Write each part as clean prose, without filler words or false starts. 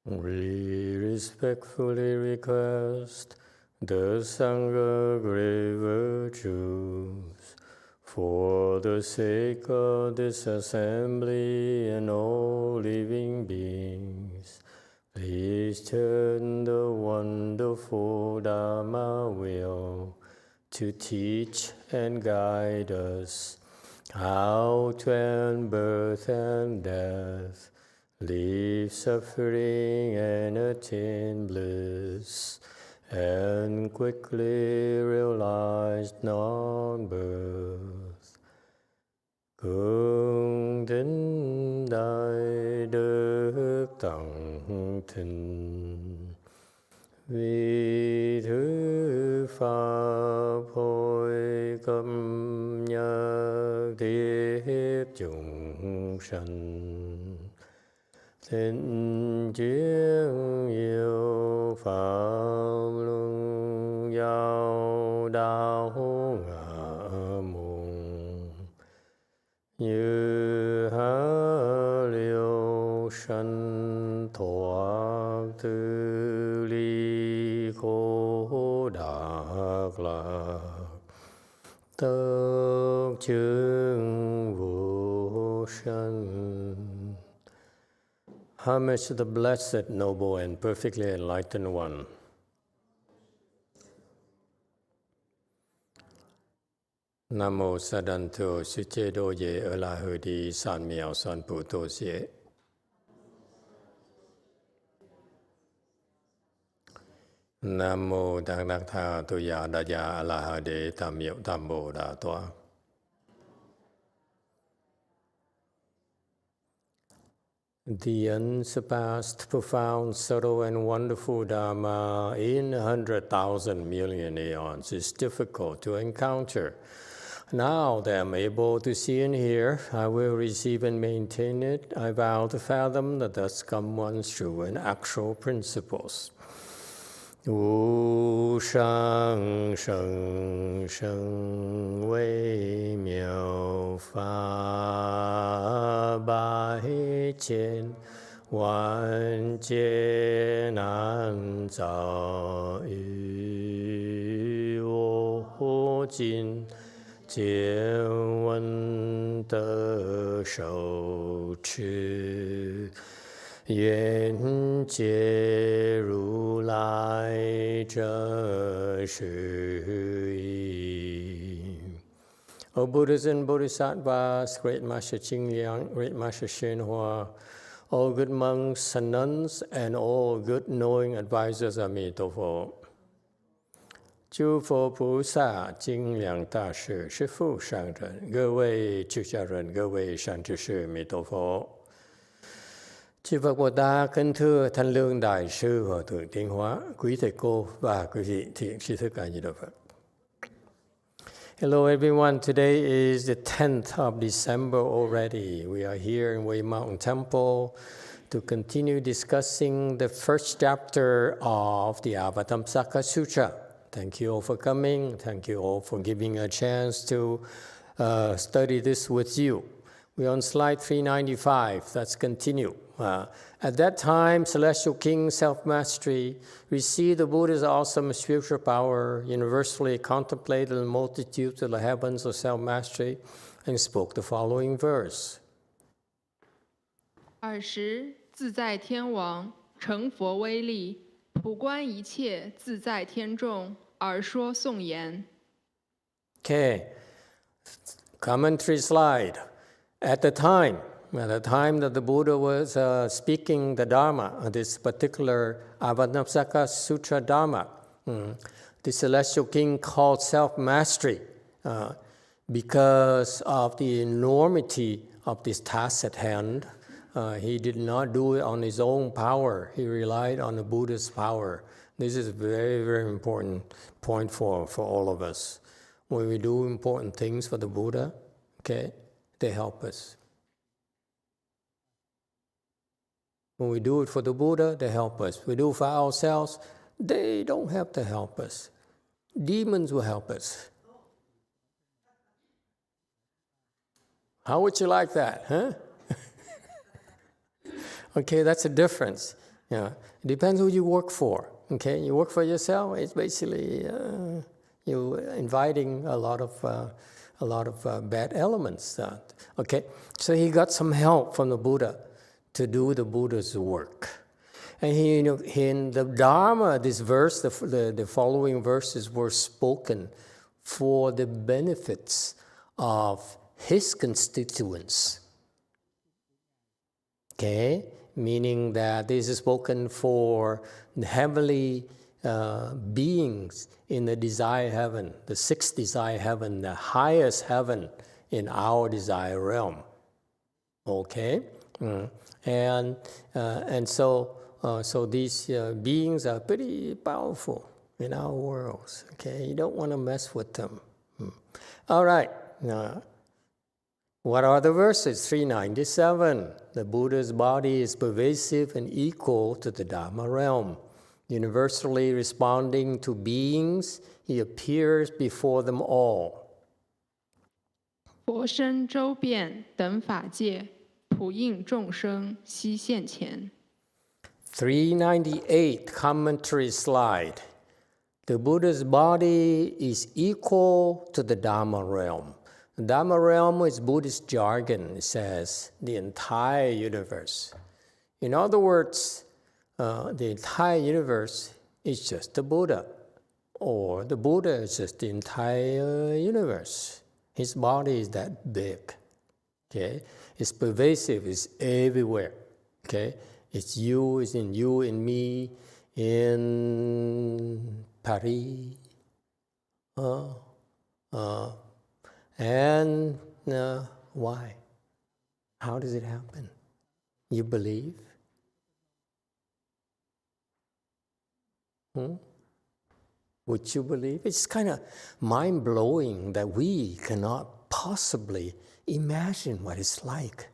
We respectfully request the Sangha great virtues for the sake of this assembly and all living beings. Please turn the wonderful Dharma wheel to teach and guide us how to end birth and death, leave suffering and attain bliss, and quickly realize non-birth. Cung kính đại đức tận thịnh, vì thứ pháp hội cập nhật thiết chúng sanh, thịnh chiến yêu pháp luân giao đạo ngã môn, như há liêu sanh thoát tư ly khổ đạc lạc, tất chứng vô sanh. Homage to the Blessed, Noble, and Perfectly Enlightened One. Nam mô Sa Đan Thô Sư Chế Đô Ye Ở La Hư Đi San Miao San Pu Tô Xie. Nam mô Tăng Đắc Tha Tu Ya Đa Ya A La Ha Đế Tam Miệu Tam Bồ Đà Toa. The unsurpassed, profound, subtle, and wonderful Dharma in 100,000 million aeons is difficult to encounter. Now that I'm able to see and hear, I will receive and maintain it. I vow to fathom the thus come one's true and actual principles. Wu shang sheng sheng wei miao fa bai qian wan jie nan zao yu wo jin jian wen de shou chi Yuan Jie Ru Lai Zhe Shi Yi. O Buddhas and Bodhisattvas, Great Master Ching Liang, Great Master YongHua, all good monks and nuns, and all good knowing advisors of Emitofuo. 诸佛菩萨、精良大士、师父上人、各位出家人、各位善知识，弥陀佛。Chư Phật Bồ Tát kính thưa Thanh Lương Đại sư Hòa thượng Tiến Hóa, quý thầy cô và quý vị thiện tri thức A Di Đà Phật. Hello everyone, today is the 10th of December already. We are here in Wei Mountain Temple to continue discussing the first chapter of the Avatamsaka Sutra. Thank you all for coming. Thank you all for giving a chance to study this with you. We're on slide 395. Let's continue. At that time, Celestial King Self-Mastery received the Buddha's awesome spiritual power, universally contemplated the multitudes of the heavens of self-mastery, and spoke the following verse. 尔时，自在天王成佛威力，普观一切自在天众，而说颂言。 Okay, commentary slide. At the time that the Buddha was speaking the Dharma, this particular Avatamsaka Sutra Dharma, the Celestial King called self-mastery because of the enormity of this task at hand. He did not do it on his own power. He relied on the Buddha's power. This is a very, very important point for all of us. When we do important things for the Buddha, okay, they help us. When we do it for the Buddha, they help us. We do it for ourselves, they don't have to help us. Demons will help us. How would you like that, huh? Okay, that's a difference. Yeah, it depends who you work for. Okay, you work for yourself. It's basically you inviting a lot of bad elements. Okay, so he got some help from the Buddha to do the Buddha's work. And in the Dharma, this verse, the following verses were spoken for the benefits of his constituents. Okay, meaning that this is spoken for the heavenly beings in the desire heaven, the sixth desire heaven, the highest heaven in our desire realm. Okay, and so these beings are pretty powerful in our worlds. Okay, you don't want to mess with them. All right. What are the verses? 397. The Buddha's body is pervasive and equal to the Dharma realm. Universally responding to beings, he appears before them all. 佛身周遍等法界，普应众生悉现前。 398 commentary slide. The Buddha's body is equal to the Dharma realm. The Dharma realm is Buddhist jargon. It says the entire universe. In other words, the entire universe is just the Buddha, or the Buddha is just the entire universe. His body is that big. Okay, it's pervasive. It's everywhere. Okay, it's you. It's in you, in me, in Paris. And why? How does it happen? You believe? Would you believe? It's kind of mind-blowing that we cannot possibly imagine what it's like.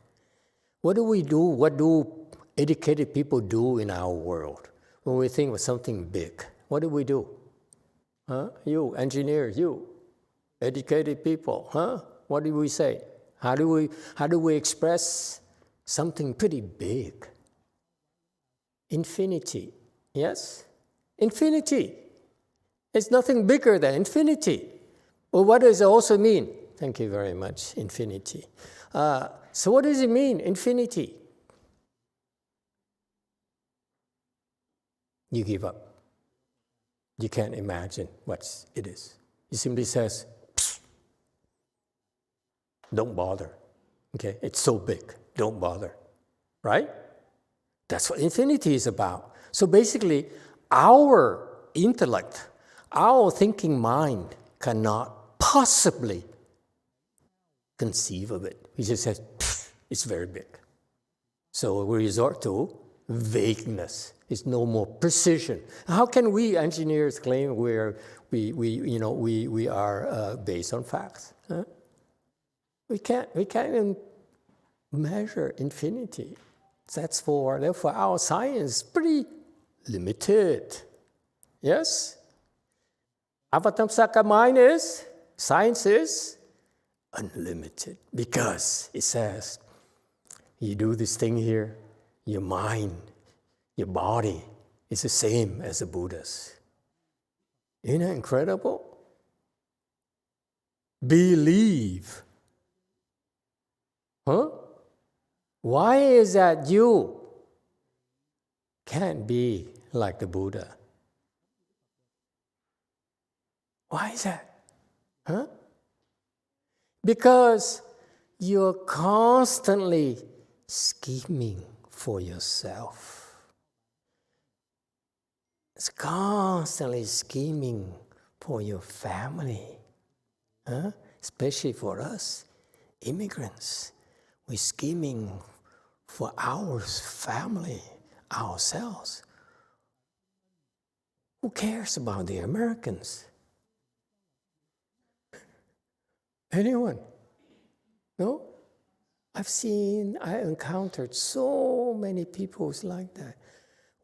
What do we do? What do educated people do in our world when we think of something big? What do we do? You, engineers, you, educated people, What do we say? How do we express something pretty big? Infinity, yes? Infinity. It's nothing bigger than infinity. Well, what does it also mean? Thank you very much, infinity. So what does it mean, infinity? You give up. You can't imagine what it is. He simply says, don't bother. Okay, it's so big, don't bother. Right? That's what infinity is about. So basically, our intellect, our thinking mind cannot possibly conceive of it. He just says, it's very big. So we resort to vagueness. It's no more precision. How can we engineers claim we are based on facts? We can't even measure infinity. Therefore our science is pretty limited. Yes? Avatamsaka science is unlimited, because it says, you do this thing here, your mind, your body is the same as the Buddha's. Isn't that incredible? Believe. Why is that you can't be like the Buddha? Why is that? Because you're constantly scheming for yourself. It's constantly scheming for your family. Especially for us, immigrants. We're scheming for our family, ourselves. Who cares about the Americans? Anyone? No? I encountered so many people like that.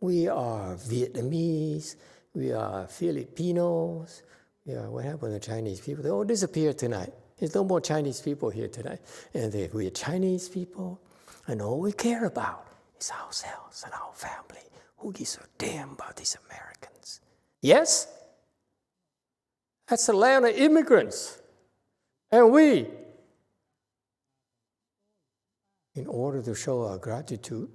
We are Vietnamese, we are Filipinos, what happened to Chinese people? They all disappeared tonight. There's no more Chinese people here tonight. And we are Chinese people, and all we care about is ourselves and our family. Who gives a damn about these Americans? Yes? That's a land of immigrants. And we, in order to show our gratitude,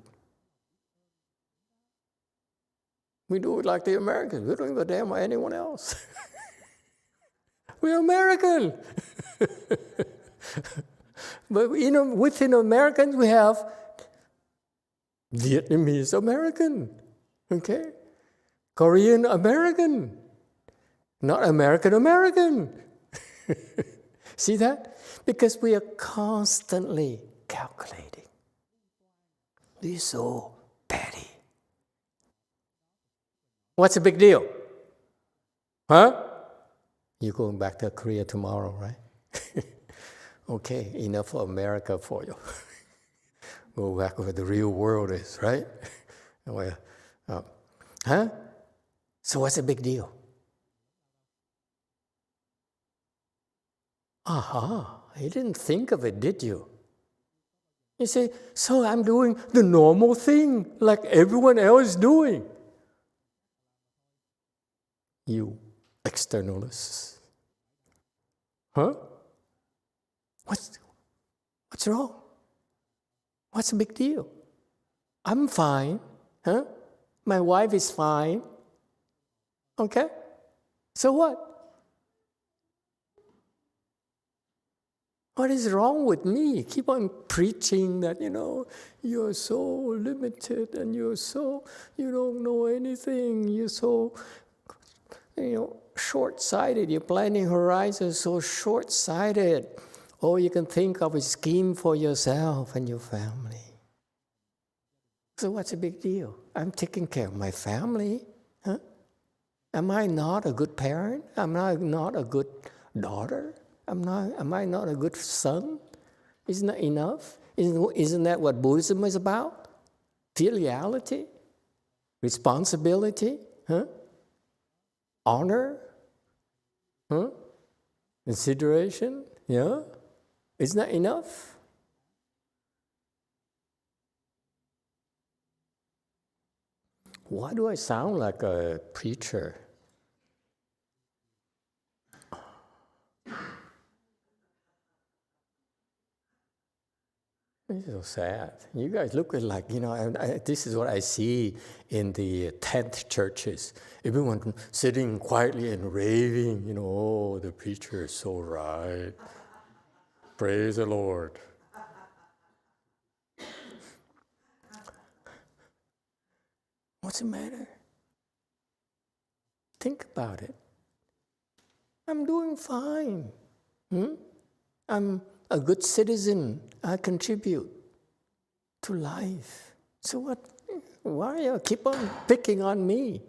we do it like the Americans. We don't give a damn about anyone else. We're American. But within Americans, we have Vietnamese American, okay? Korean American, not American American. See that? Because we are constantly calculating. This is so petty. What's the big deal? Huh? You're going back to Korea tomorrow, right? Okay, enough of America for you. Go back where the real world is, right? Huh? So what's the big deal? You didn't think of it, did you? You say, so I'm doing the normal thing like everyone else is doing. You externalists. Huh? What's wrong? What's the big deal? I'm fine. Huh? My wife is fine. Okay? So what? What is wrong with me? Keep on preaching that, you're so limited and you don't know anything. You're so, short-sighted. Your planning horizon is so short-sighted. All you can think of is scheme for yourself and your family. So what's the big deal? I'm taking care of my family. Huh? Am I not a good parent? Am I not a good daughter? Am I not a good son? Isn't that enough? Isn't that what Buddhism is about? Filiality? Responsibility? Huh? Honor? Huh? Consideration? Yeah? Isn't that enough? Why do I sound like a preacher? This is so sad. You guys look like, this is what I see in the tent churches. Everyone sitting quietly and raving, the preacher is so right. Praise the Lord. What's the matter? Think about it. I'm doing fine. I'm a good citizen. I contribute to life. So what? Why you keep on picking on me?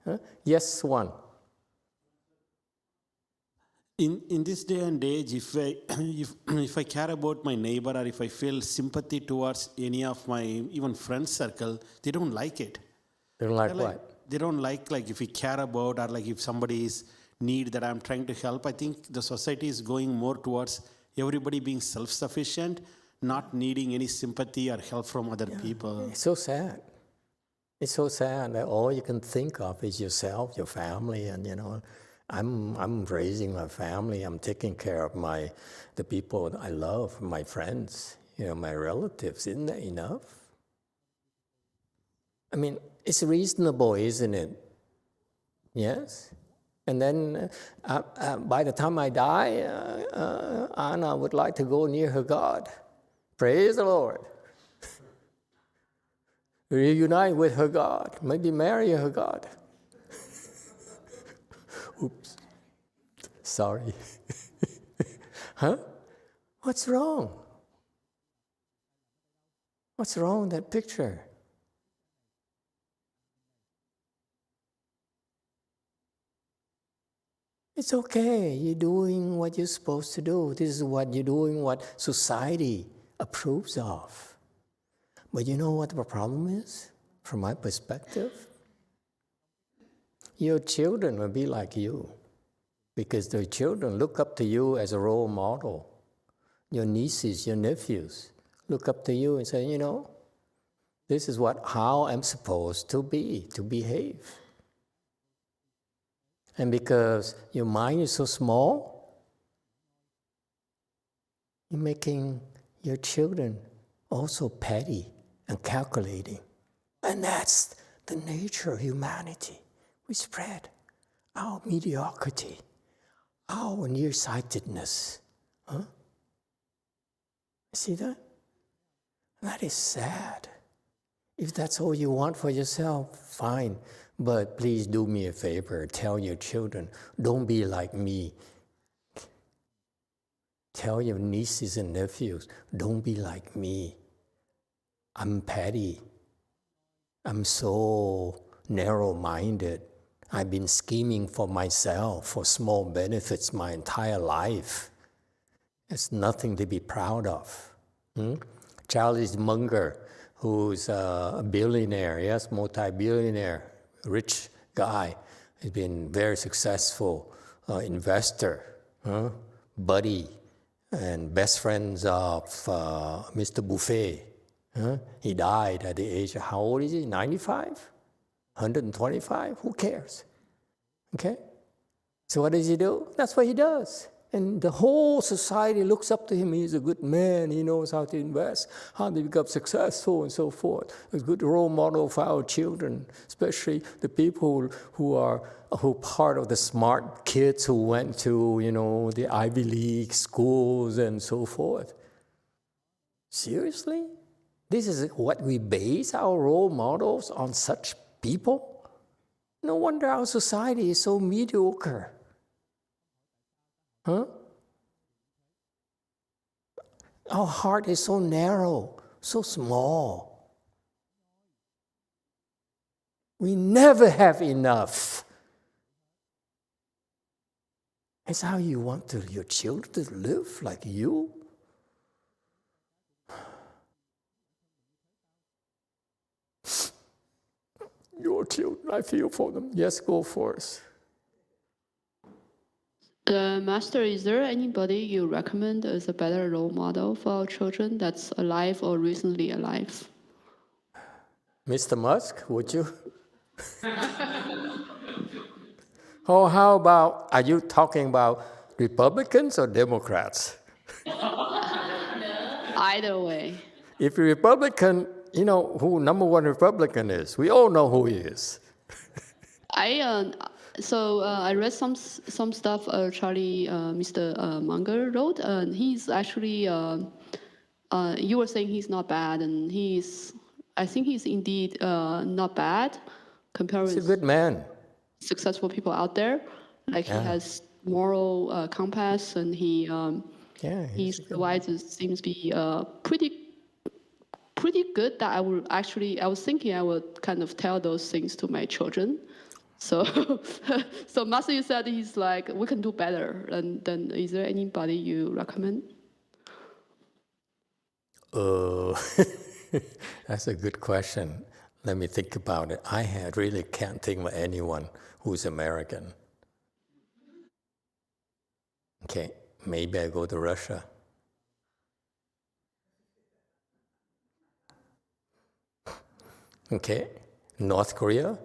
Huh? Yes, one. In this day and age, if I care about my neighbor or if I feel sympathy towards any of my even friend circle, they don't like it. They don't like what? They don't like if we care about or if somebody's need that I'm trying to help. I think the society is going more towards everybody being self-sufficient, not needing any sympathy or help from other people. It's so sad. It's so sad that all you can think of is yourself, your family, and I'm raising my family. I'm taking care of the people I love, my friends, my relatives. Isn't that enough? I mean, it's reasonable, isn't it? Yes. And then by the time I die, Anna would like to go near her God. Praise the Lord. Reunite with her God. Maybe marry her God. Oops. Sorry. Huh? What's wrong? What's wrong with that picture? It's okay. You're doing what you're supposed to do. This is what you're doing, what society approves of. But you know what the problem is? From my perspective, your children will be like you because the children look up to you as a role model. Your nieces, your nephews look up to you and say, This is how I'm supposed to be, to behave. And because your mind is so small, you're making your children also petty and calculating. And that's the nature of humanity. We spread our mediocrity, our nearsightedness. Huh? See that? That is sad. If that's all you want for yourself, fine. But please do me a favor. Tell your children, don't be like me. Tell your nieces and nephews, don't be like me. I'm petty. I'm so narrow-minded. I've been scheming for myself, for small benefits my entire life. It's nothing to be proud of. Charles Munger, who's a billionaire, yes, multi-billionaire, rich guy. He's been very successful investor, buddy, and best friends of Mr. Buffet. He died at the age of, how old is he? 95? 125? Who cares? Okay? So what does he do? That's what he does. And the whole society looks up to him. He's a good man. He knows how to invest, how to become successful, and so forth. A good role model for our children, especially the people who are part of the smart kids who went to, the Ivy League schools and so forth. Seriously? This is what we base our role models on, such people? No wonder our society is so mediocre. Huh? Our heart is so narrow, so small. We never have enough. Is how you want your children to live, like you? Your children, I feel for them. Yes, go for it. Master, is there anybody you recommend as a better role model for our children that's alive or recently alive? Mr. Musk, would you? Oh, how about, are you talking about Republicans or Democrats? Either way. If you're Republican, you know who number one Republican is. We all know who he is. I read some stuff Mr. Munger wrote. He's actually, you were saying he's not bad, and I think he's indeed not bad compared He's a good man. Successful people out there. Like he has moral compass, and he's the wisest. Seems to be pretty good. That I was thinking I would kind of tell those things to my children. So, Master, you said he's like, we can do better. And then, is there anybody you recommend? That's a good question. Let me think about it. I really can't think of anyone who's American. Okay, maybe I go to Russia. Okay, North Korea.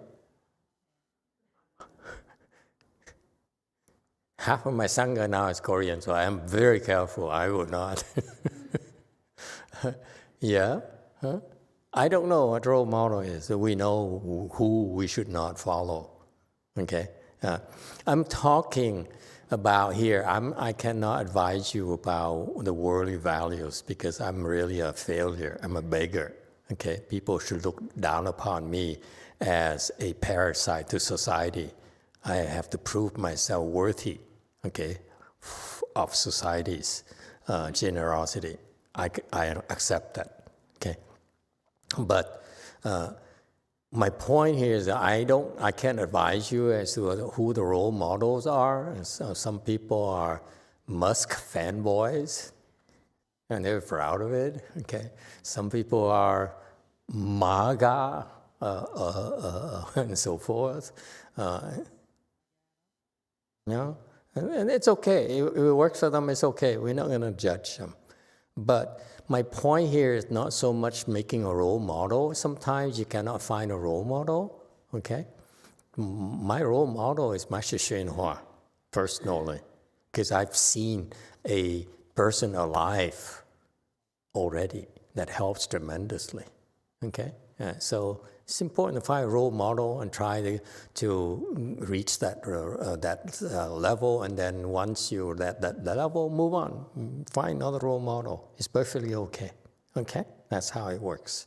Half of my Sangha now is Korean, so I am very careful. I will not. Yeah? Huh? I don't know what role model is. We know who we should not follow. Okay? I'm talking about here, I cannot advise you about the worldly values because I'm really a failure. I'm a beggar. Okay? People should look down upon me as a parasite to society. I have to prove myself worthy. Okay, of society's generosity. I accept that, okay? But my point here is that I can't advise you as to who the role models are. So some people are Musk fanboys, and they're proud of it, okay? Some people are MAGA, and so forth, And it's okay. If it works for them, it's okay. We're not going to judge them. But my point here is not so much making a role model. Sometimes you cannot find a role model, okay? My role model is Master YongHua, personally, because I've seen a person alive already that helps tremendously, okay? So it's important to find a role model and try to reach that level, and then once you're at that level, move on. Find another role model. It's perfectly okay. Okay? That's how it works.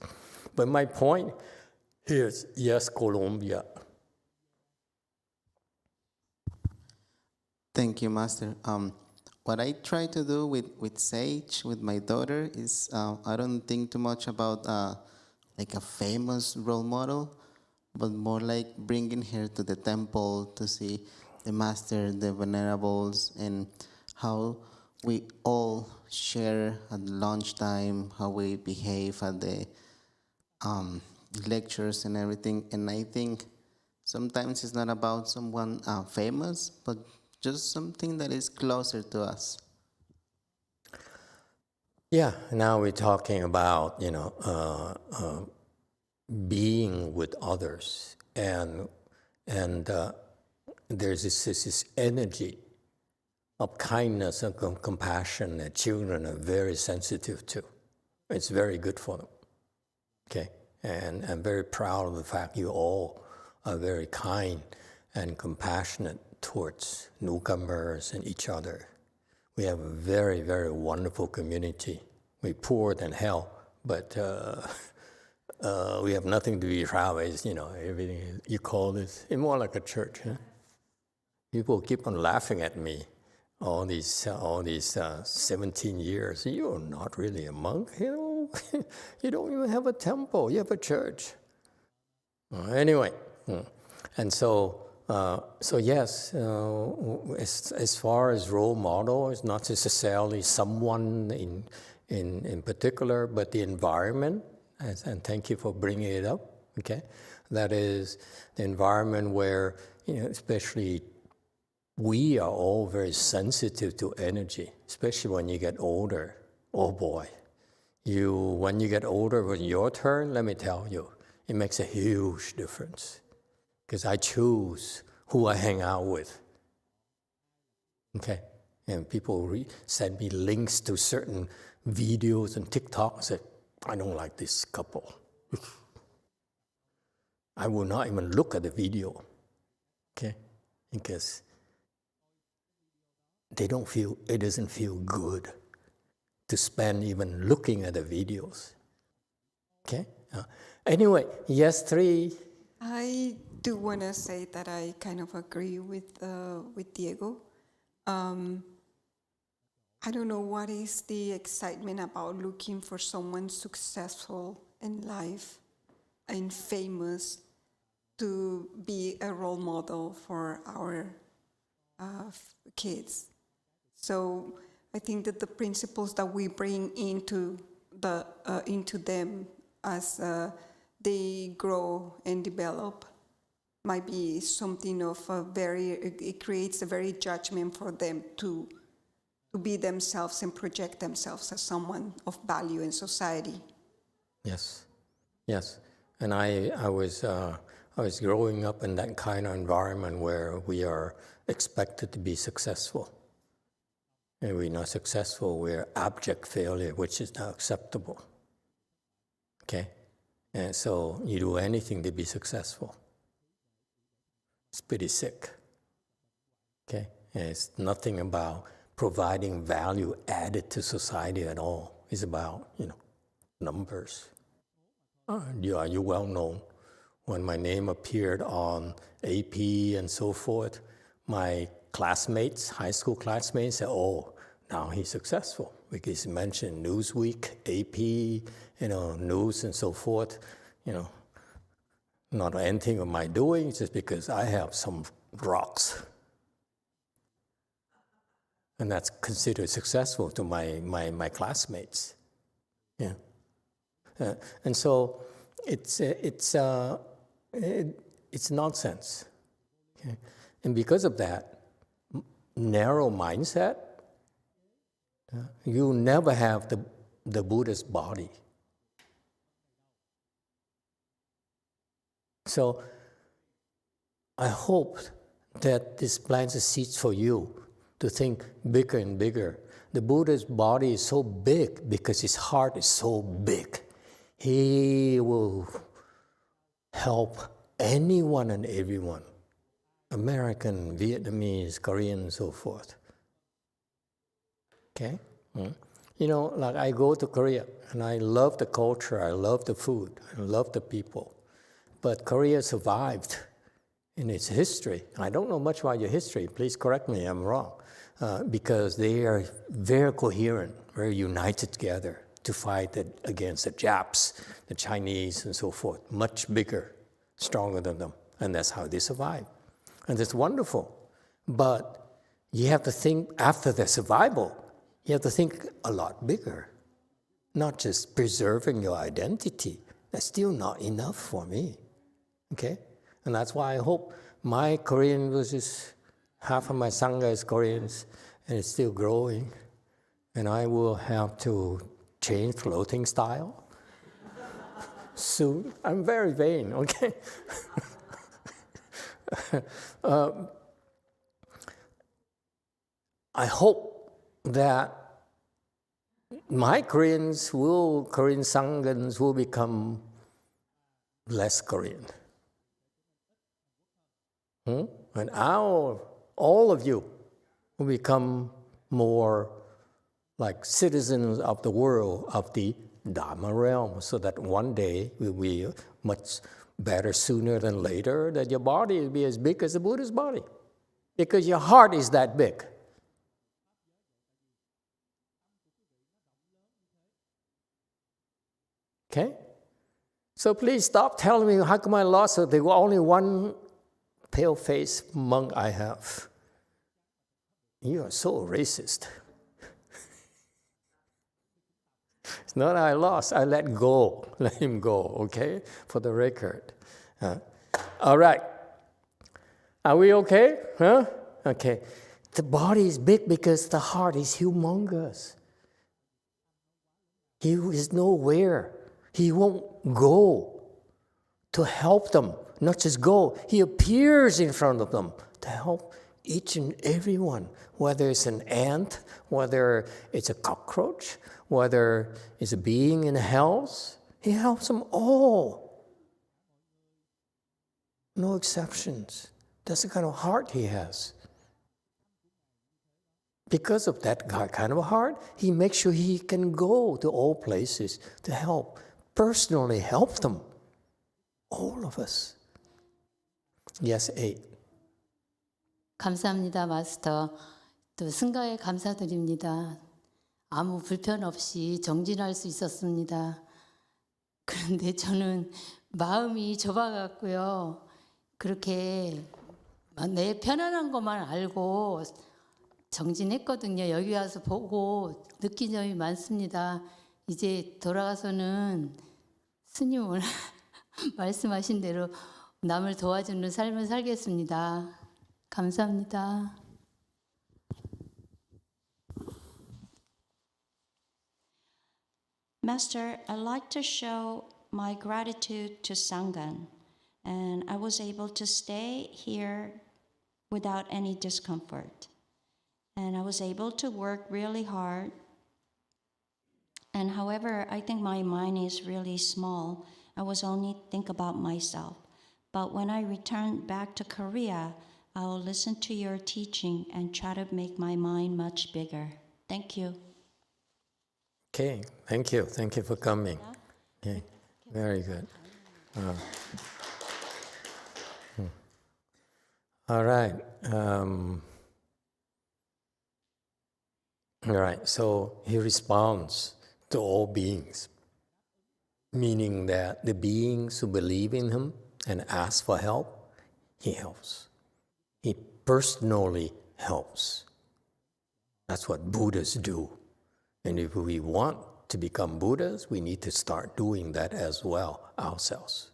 But my point here is, yes, Colombia. Thank you, Master. What I try to do with Sage, with my daughter, is I don't think too much about like a famous role model, but more like bringing her to the temple to see the Master, the Venerables, and how we all share at lunchtime, how we behave at the lectures and everything. And I think sometimes it's not about someone famous, but just something that is closer to us. Yeah, now we're talking about, being with others, and there's this energy of kindness and compassion that children are very sensitive to. It's very good for them, okay? And I'm very proud of the fact you all are very kind and compassionate towards newcomers and each other. We have a very, very wonderful community. We're poorer than hell, but we have nothing to be proud of. Everything you call this, it's more like a church. Huh? People keep on laughing at me all these 17 years. You're not really a monk, You don't even have a temple. You have a church. Anyway, and so yes, as far as role model, it's not necessarily someone in particular, but the environment. And thank you for bringing it up. Okay, that is the environment where especially we are all very sensitive to energy, especially when you get older. Oh boy, when you get older, when your turn, let me tell you, it makes a huge difference. Because I choose who I hang out with. Okay? And people send me links to certain videos and TikTok and say, I don't like this couple. I will not even look at the video. Okay? Because it doesn't feel good to spend even looking at the videos. Okay? Anyway, yes, 3. I do want to say that I kind of agree with Diego. I don't know what is the excitement about looking for someone successful in life and famous to be a role model for our kids. So I think that the principles that we bring into them as they grow and develop might be something of it creates a very judgment for them to be themselves and project themselves as someone of value in society. Yes, and I was growing up in that kind of environment where we are expected to be successful. And we're not successful, we're abject failure, which is not acceptable. Okay? And so you do anything to be successful. It's pretty sick. Okay? And it's nothing about providing value added to society at all. It's about, numbers. You well known. When my name appeared on AP and so forth, my classmates, high school classmates, said, oh, now he's successful. Because he mentioned Newsweek, AP, news and so forth, not anything of my doing, just because I have some rocks. And that's considered successful to my classmates. Yeah. And so it's nonsense. Okay? And because of that narrow mindset, you never have the Buddha's body. So I hope that this plants a seed for you to think bigger and bigger. The Buddha's body is so big because his heart is so big. He will help anyone and everyone, American, Vietnamese, Korean, and so forth. Okay? You know, like I go to Korea, and I love the culture, I love the food, I love the people. But Korea survived in its history. I don't know much about your history. Please correct me if I'm wrong. Because they are very coherent, very united together to fight against the Japs, the Chinese, and so forth. Much bigger, stronger than them. And that's how they survive. And it's wonderful. But you have to think, after their survival, you have to think a lot bigger. Not just preserving your identity. That's still not enough for me. Okay? And that's why I hope my Korean was just half of my Sangha is Koreans, and it's still growing. And I will have to change clothing style soon. I'm very vain, okay? I hope that my Korean Sanghans will become less Korean. And all of you will become more like citizens of the world, of the Dharma realm, so that one day will be much better sooner than later, that your body will be as big as the Buddha's body, because your heart is that big. Okay? So please stop telling me, how come I lost it? There was only one pale-faced monk I have. You are so racist. It's not I lost, I let go. Let him go, okay? For the record. All right. Are we okay? Huh? Okay. The body is big because the heart is humongous. He is nowhere. He won't go to help them. Not just go, he appears in front of them to help each and every one, whether it's an ant, whether it's a cockroach, whether it's a being in hell. He helps them all. No exceptions. That's the kind of heart he has. Because of that kind of a heart, he makes sure he can go to all places to help, personally help them. All of us. Yes, 8. 감사합니다, 마스터. 또 승가에 감사드립니다. 아무 불편 없이 정진할 수 있었습니다. 그런데 저는 마음이 좁아갖고요. 그렇게 내 편안한 것만 알고 정진했거든요. 여기 와서 보고 느낀 점이 많습니다. 이제 돌아가서는 스님 오늘 말씀하신 대로 남을 도와주는 삶을 살겠습니다. 감사합니다. Master, I'd like to show my gratitude to Sangha, and I was able to stay here without any discomfort. And I was able to work really hard. And however, I think my mind is really small. I was only think about myself. But when I return back to Korea, I will listen to your teaching and try to make my mind much bigger. Thank you. Okay, thank you. Thank you for coming. Okay, very good. All right. All right, so he responds to all beings, meaning that the beings who believe in him and ask for help, he helps. He personally helps. That's what Buddhas do. And if we want to become Buddhas, we need to start doing that as well ourselves.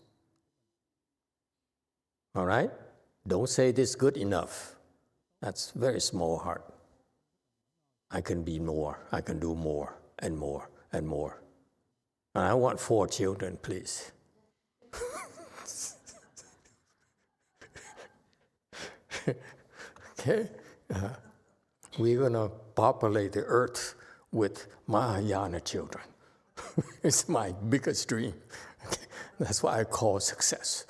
All right? Don't say this is good enough. That's very small heart. I can be more. I can do more and more and more. And I want 4 children, please. Okay? We're going to populate the earth with Mahayana children. It's my biggest dream. Okay? That's what I call success.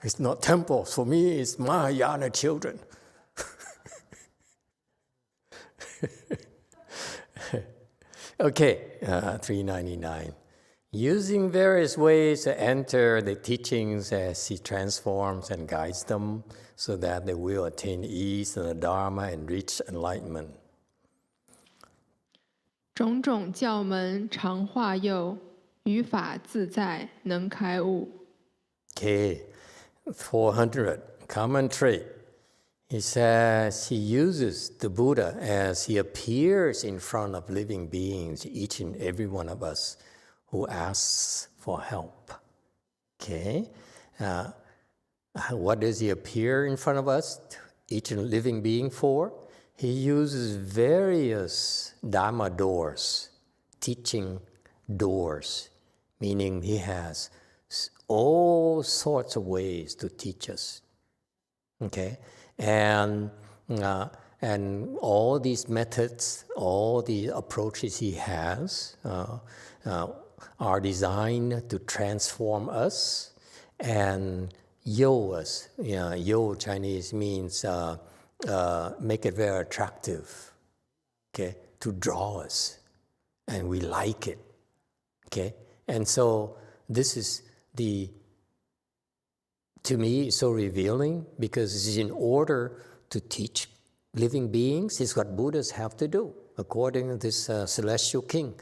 It's not temples. For me, it's Mahayana children. Okay, 399. Using various ways to enter the teachings as he transforms and guides them so that they will attain ease in the Dharma and reach enlightenment. 种种教门常化佑，语法自在能开悟。 Okay, 400, common trait. He says he uses the Buddha as he appears in front of living beings, each and every one of us who asks for help. Okay, what does he appear in front of us, each and living being for? He uses various Dharma doors, teaching doors, meaning he has all sorts of ways to teach us. Okay, and all these methods, all the approaches he has are designed to transform us and yo us. Yo Chinese means make it very attractive, okay, to draw us, and we like it, okay? And so this is to me, it's so revealing because it's in order to teach living beings is what Buddhas have to do, according to this celestial king,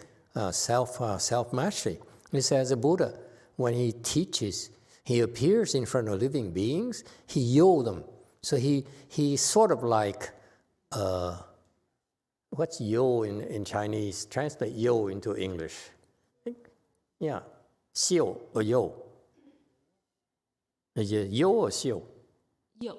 self-mastery. He says the Buddha, when he teaches, he appears in front of living beings, he yo them. So he sort of like, what's yo in Chinese? Translate yo into English. Yeah, xiu or yo. Is it yo or xiu? Yo.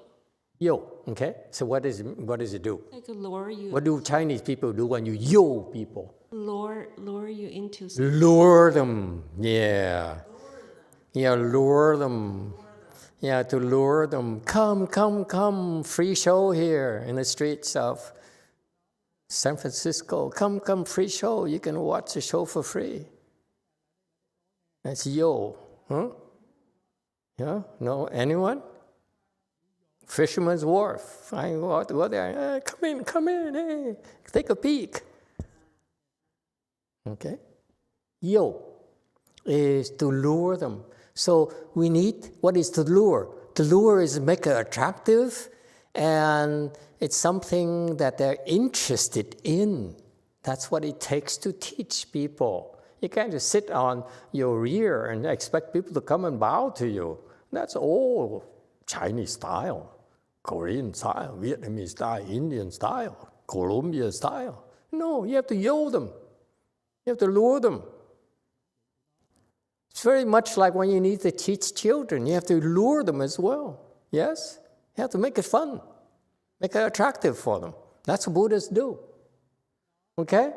Yo, okay. So what does it do? Like lure you. What do Chinese people do when you yo people? Lure you into something. Lure them, yeah. Yeah, lure them. Yeah, to lure them. Come, free show here in the streets of San Francisco. Come, free show. You can watch the show for free. That's yo, huh? Yeah, no, anyone? Fisherman's Wharf. I go there. Come in, hey, take a peek. Okay? Yo is to lure them. So we need, what is to lure? To lure is make it attractive, and it's something that they're interested in. That's what it takes to teach people. You can't just sit on your rear and expect people to come and bow to you. That's all Chinese style, Korean style, Vietnamese style, Indian style, Colombian style. No, you have to yo them. You have to lure them. It's very much like when you need to teach children. You have to lure them as well. Yes? You have to make it fun. Make it attractive for them. That's what Buddhists do. Okay?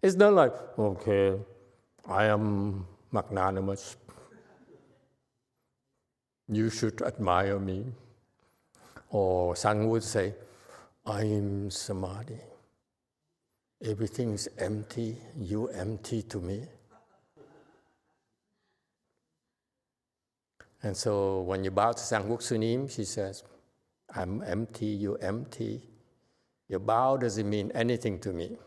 It's not like, okay, I am magnanimous. You should admire me. Or Sang would say, I am samadhi. Everything's empty. You empty to me. And so when you bow to Sangwok Sunim, she says, I'm empty, you empty. Your bow doesn't mean anything to me.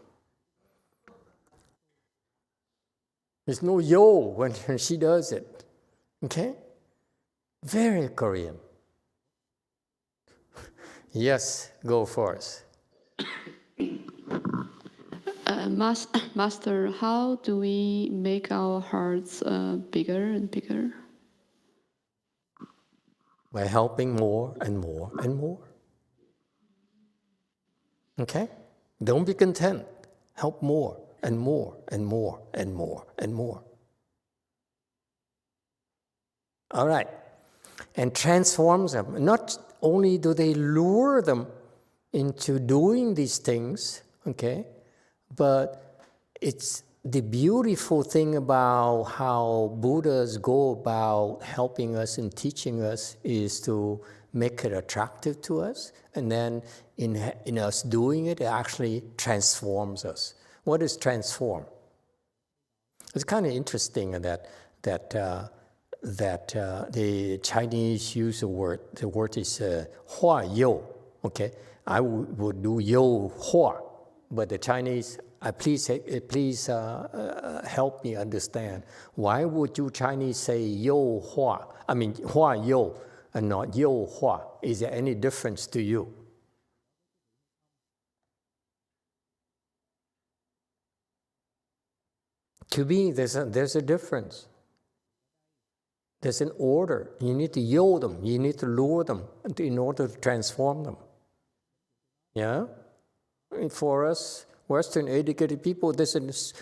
There's no yo when she does it. Okay? Very Korean. Yes, go for us. Master, how do we make our hearts bigger and bigger? By helping more and more and more. Okay? Don't be content. Help more and more and more and more and more. All right. And transforms them. Not only do they lure them into doing these things, okay, but it's the beautiful thing about how Buddhas go about helping us and teaching us is to make it attractive to us, and then in us doing it, it actually transforms us. What is transform? It's kind of interesting that the Chinese use the word. The word is hua you. Okay, I would do you hua, but the Chinese. Please help me understand. Why would you Chinese say yo hua? I mean hua yo and not yo hua. Is there any difference to you? To me, there's a difference. There's an order. You need to yo them. You need to lure them in order to transform them. Yeah? For us Western educated people, this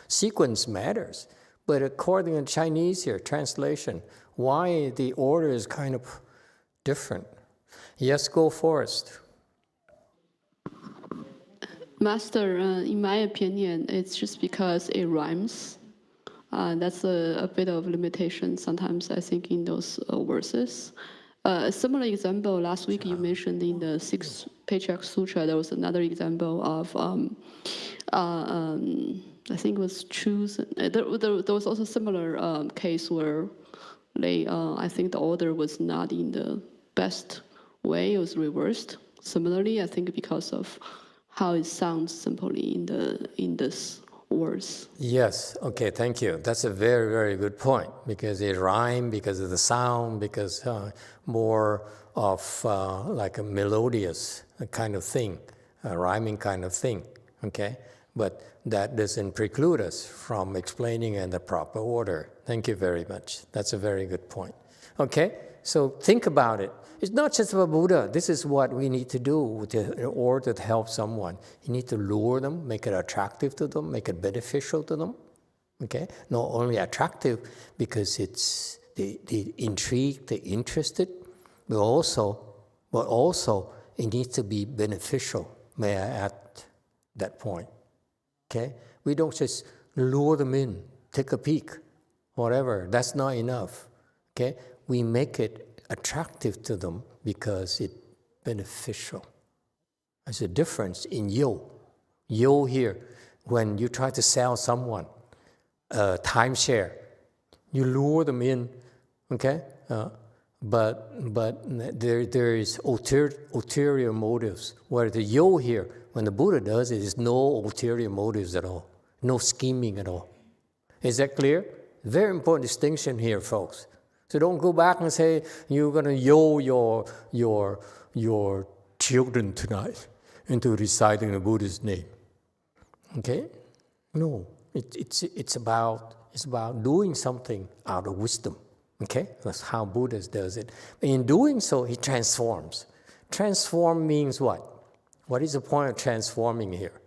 sequence matters. But according to Chinese here, translation, why the order is kind of different. Yes, go Forrest. Master, in my opinion, it's just because it rhymes. That's a bit of limitation sometimes, I think, in those verses. A similar example, last week you mentioned in the 6th Patriarch Sutra, there was another example of, I think it was choose. There was also a similar case where I think the order was not in the best way, it was reversed. Similarly, I think because of how it sounds simply in this words. Yes, okay, thank you. That's a very, very good point, because it rhymes, because of the sound, because more of like a melodious kind of thing, a rhyming kind of thing, okay? But that doesn't preclude us from explaining in the proper order. Thank you very much. That's a very good point. Okay, so think about it. It's not just about Buddha. This is what we need to do in order to help someone. You need to lure them, make it attractive to them, make it beneficial to them. Okay? Not only attractive because it's the intrigued, the interested, but also it needs to be beneficial. May I add that point? Okay? We don't just lure them in, take a peek, whatever. That's not enough. Okay? We make it attractive to them because it's beneficial. There's a difference in yo. Yo here, when you try to sell someone a timeshare, you lure them in, okay? But there is ulterior motives. Where the yo here, when the Buddha does it, is no ulterior motives at all, no scheming at all. Is that clear? Very important distinction here, folks. So don't go back and say, you're going to yo your children tonight into reciting the Buddha's name. Okay? No, it's about doing something out of wisdom. Okay? That's how Buddha does it. In doing so, he transforms. Transform means what? What is the point of transforming here?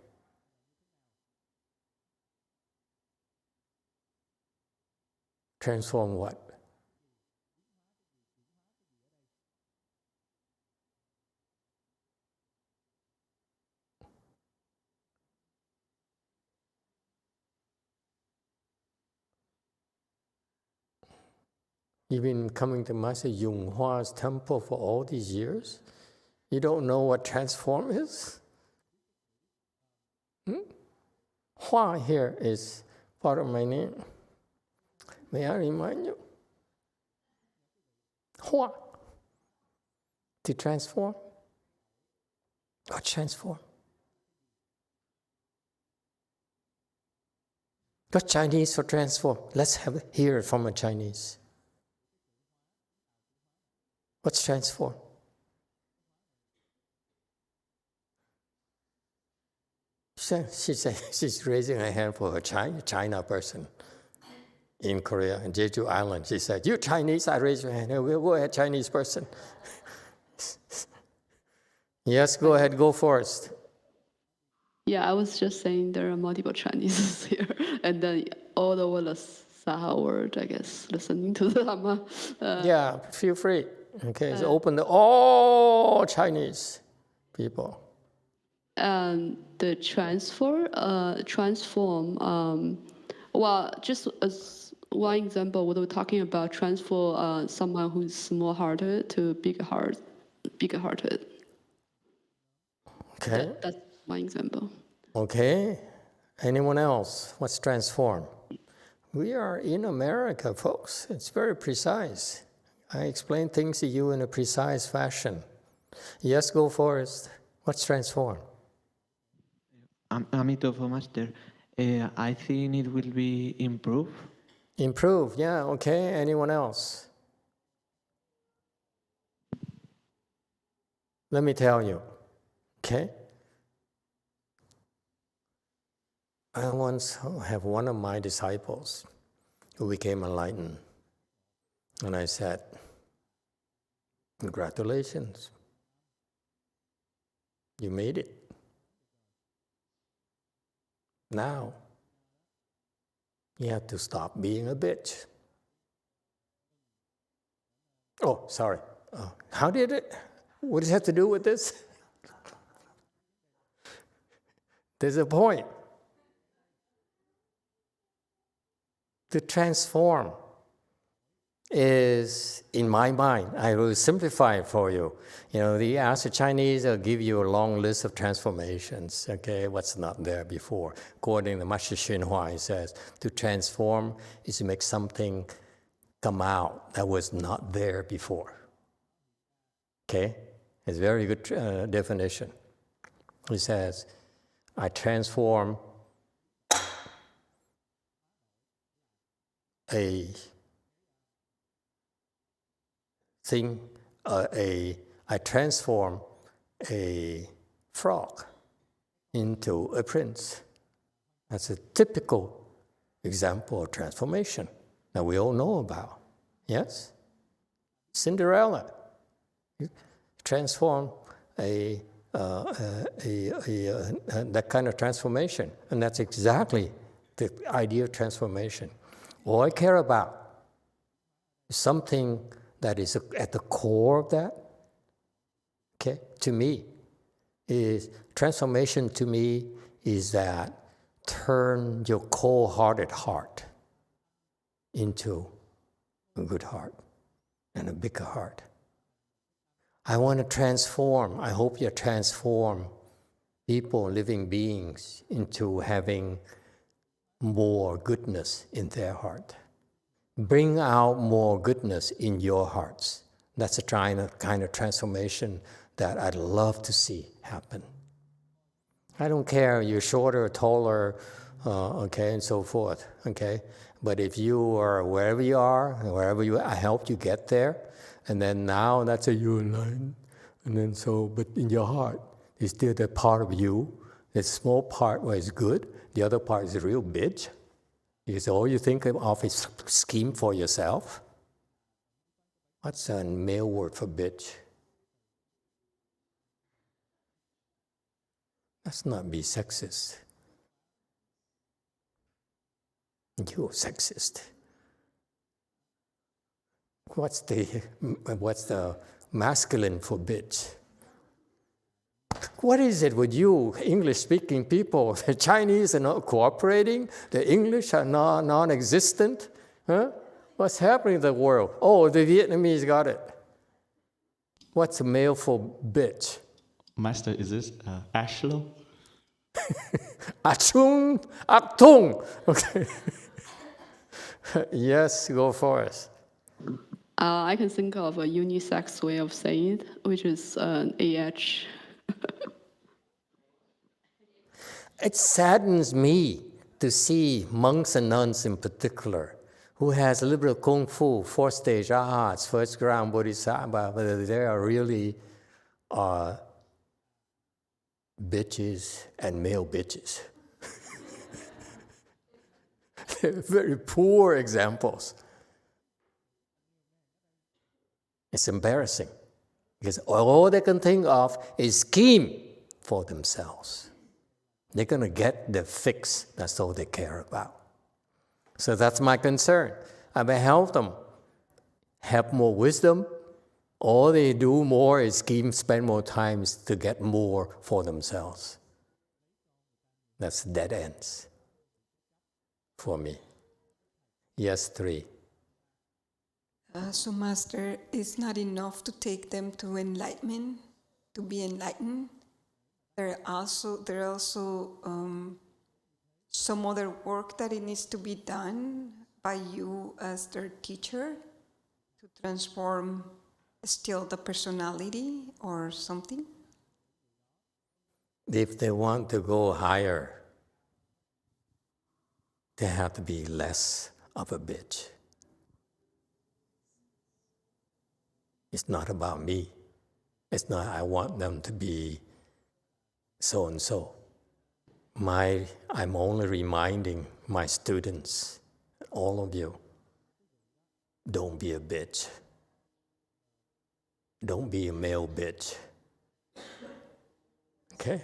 Transform what? You've been coming to Master YongHua's temple for all these years? You don't know what transform is? Hua here is part of my name. May I remind you? Hua. To transform? What transform? What's Chinese for transform? Let's hear it from a Chinese. What's transform? She said she's raising her hand for a China person in Korea, in Jeju Island. She said, "You Chinese?" I raise your hand. We'll go ahead, Chinese person. Yes, go ahead, go first. Yeah, I was just saying there are multiple Chinese here, and then all over the Sahara world, I guess, listening to the Dharma. Yeah, feel free. Okay, so open to all Chinese people. the transform. Well, just as one example, we were talking about transform someone who's small-hearted to big-hearted. Okay. That's one example. Okay. Anyone else? What's transform? We are in America, folks. It's very precise. I explain things to you in a precise fashion. Yes, go Forrest. What's transform? Emitofuo Master, I think it will be improve. Improve, yeah, okay. Anyone else? Let me tell you, okay? I once have one of my disciples who became enlightened. And I said, congratulations. You made it. Now, you have to stop being a bitch. Oh, sorry. How did it? What does it have to do with this? There's a point. To transform is, in my mind, I will simplify it for you. You know, you ask the Chinese, they'll give you a long list of transformations, okay, what's not there before. According to Master YongHua, he says, to transform is to make something come out that was not there before. Okay? It's a very good definition. He says, I transform a thing, I transform a frog into a prince. That's a typical example of transformation that we all know about. Yes? Cinderella. You transform that kind of transformation. And that's exactly the idea of transformation. All I care about is something that is at the core of that. Okay, to me, is transformation to me is that turn your cold-hearted heart into a good heart and a bigger heart. I want to transform, I hope you transform people, living beings, into having more goodness in their heart. Bring out more goodness in your hearts. That's a kind of transformation that I'd love to see happen. I don't care, you're shorter or taller, okay, and so forth, okay? But if you are wherever you are, wherever you, I helped you get there, and then now that's a you enlightened, and then so, but in your heart, there's still that part of you, that small part where it's good, the other part is a real bitch. Because all you think of is scheme for yourself. What's a male word for bitch? Let's not be sexist. You're sexist. What's the masculine for bitch? What is it with you English-speaking people? The Chinese are not cooperating. The English are non-existent. Huh? What's happening in the world? Oh, the Vietnamese got it. What's a male for bitch? Master, is this Ashlo? Achung, Aktung. Okay. Yes, go for it. I can think of a unisex way of saying it, which is AH. It saddens me to see monks and nuns in particular, who has liberal kung fu, fourth stage arhats, first ground bodhisattva, whether they are really bitches and male bitches. They're very poor examples. It's embarrassing because all they can think of is scheme for themselves. They're going to get the fix. That's all they care about. So that's my concern. I may help them have more wisdom. All they do more is scheme, spend more time to get more for themselves. That's dead ends for me. Yes, 3. So, Master, it's not enough to take them to enlightenment, to be enlightened. There are also some other work that it needs to be done by you as their teacher to transform still the personality or something. If they want to go higher, they have to be less of a bitch. It's not about me. It's not I want them to be so and so. I'm only reminding my students, all of you, don't be a bitch. Don't be a male bitch. Okay?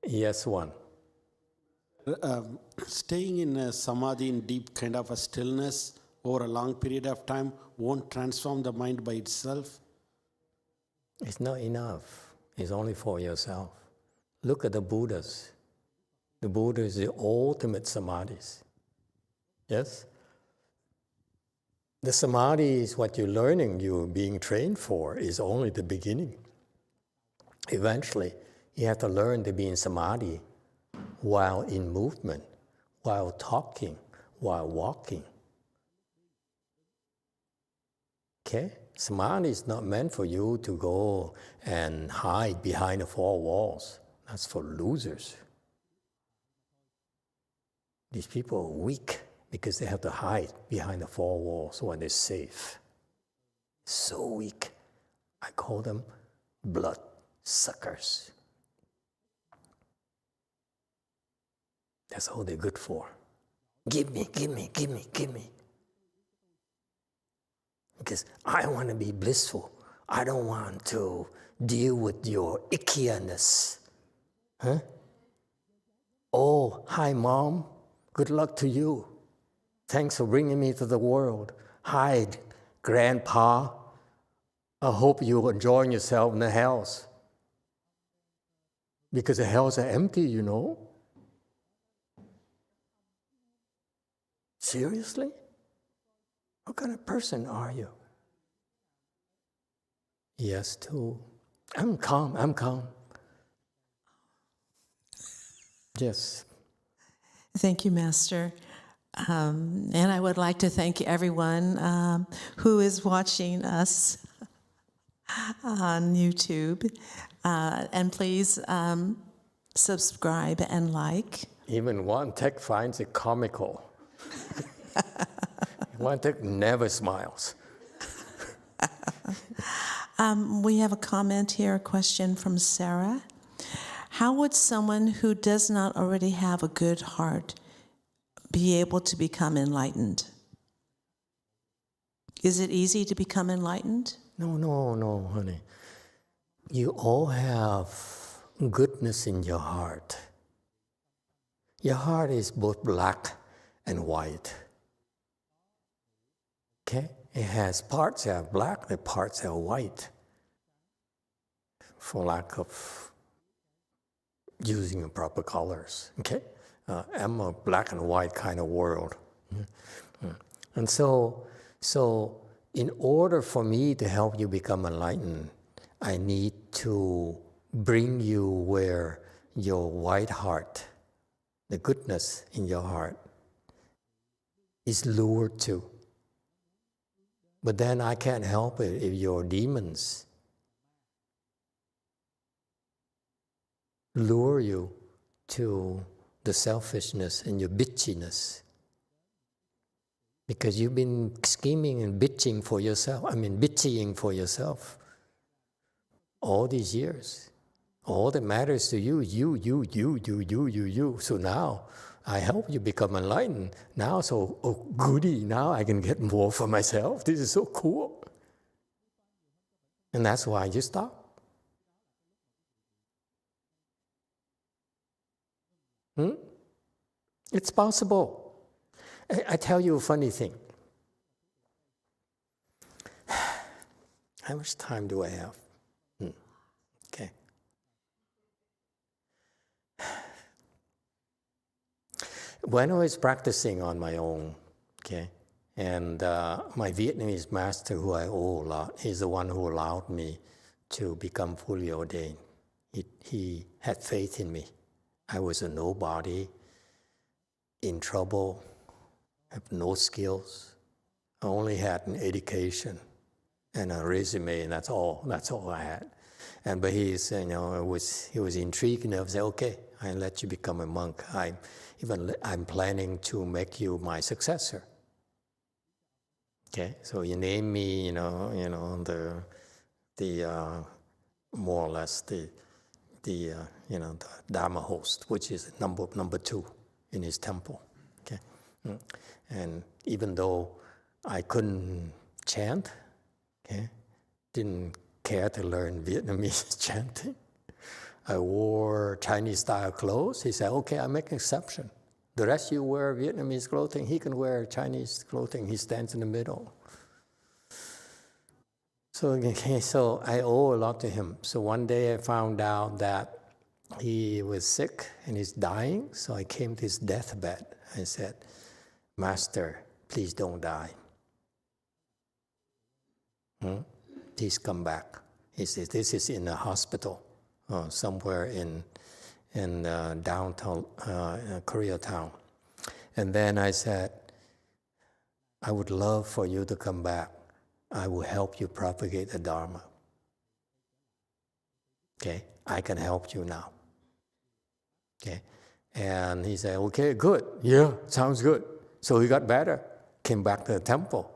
Yes, 1. Staying in a samadhi, in deep kind of a stillness over a long period of time won't transform the mind by itself. It's not enough. It's only for yourself. Look at the Buddhas. The Buddha is the ultimate samadhis. Yes? The samadhi is what you're learning, you're being trained for, is only the beginning. Eventually, you have to learn to be in samadhi while in movement, while talking, while walking. Okay? Samadhi is not meant for you to go and hide behind the 4 walls. That's for losers. These people are weak because they have to hide behind the 4 walls when they're safe. So weak. I call them blood suckers. That's all they're good for. Give me, give me, give me, give me. Because I want to be blissful. I don't want to deal with your ickiness. Huh? Oh, hi, Mom. Good luck to you. Thanks for bringing me to the world. Hi, Grandpa. I hope you're enjoying yourself in the house. Because the houses are empty, you know. Seriously? What kind of person are you? Yes, 2. I'm calm. Yes. Thank you, Master. And I would like to thank everyone who is watching us on YouTube. And please subscribe and like. Even One Tech finds it comical. One Tech never smiles. We have a comment here, a question from Sarah. How would someone who does not already have a good heart be able to become enlightened? Is it easy to become enlightened? No, honey. You all have goodness in your heart. Your heart is both black and white. Okay? It has parts that are black, the parts that are white. For lack of using the proper colors. Okay? I'm a black and white kind of world. And so in order for me to help you become enlightened, I need to bring you where your white heart, the goodness in your heart, is lured to. But then I can't help it if your demons lure you to the selfishness and your bitchiness. Because you've been scheming and bitching for yourself all these years. All that matters to you, you. So now I help you become enlightened. Now, goody, now I can get more for myself. This is so cool. And that's why you stop. It's possible. I tell you a funny thing. How much time do I have? Okay. when I was practicing on my own, okay, and my Vietnamese master, who I owe a lot, he's the one who allowed me to become fully ordained. He had faith in me. I was a nobody, in trouble, have no skills. I only had an education and a resume, and that's all I had. But he was intrigued enough to say, okay, I'll let you become a monk. I'm planning to make you my successor. Okay, so you name me, the more or less the Dharma host, which is number 2 in his temple. Okay, and even though I couldn't chant, okay, didn't care to learn Vietnamese chanting, I wore Chinese-style clothes. He said, okay, I make an exception. The rest you wear Vietnamese clothing, he can wear Chinese clothing. He stands in the middle. So I owe a lot to him. So one day I found out that he was sick and he's dying. So I came to his deathbed. I said, Master, please don't die. Please come back. He says, this is in a hospital somewhere in downtown Koreatown. And then I said, I would love for you to come back. I will help you propagate the Dharma. Okay, I can help you now. Okay, and he said, okay, good. Yeah, sounds good. So he got better, came back to the temple.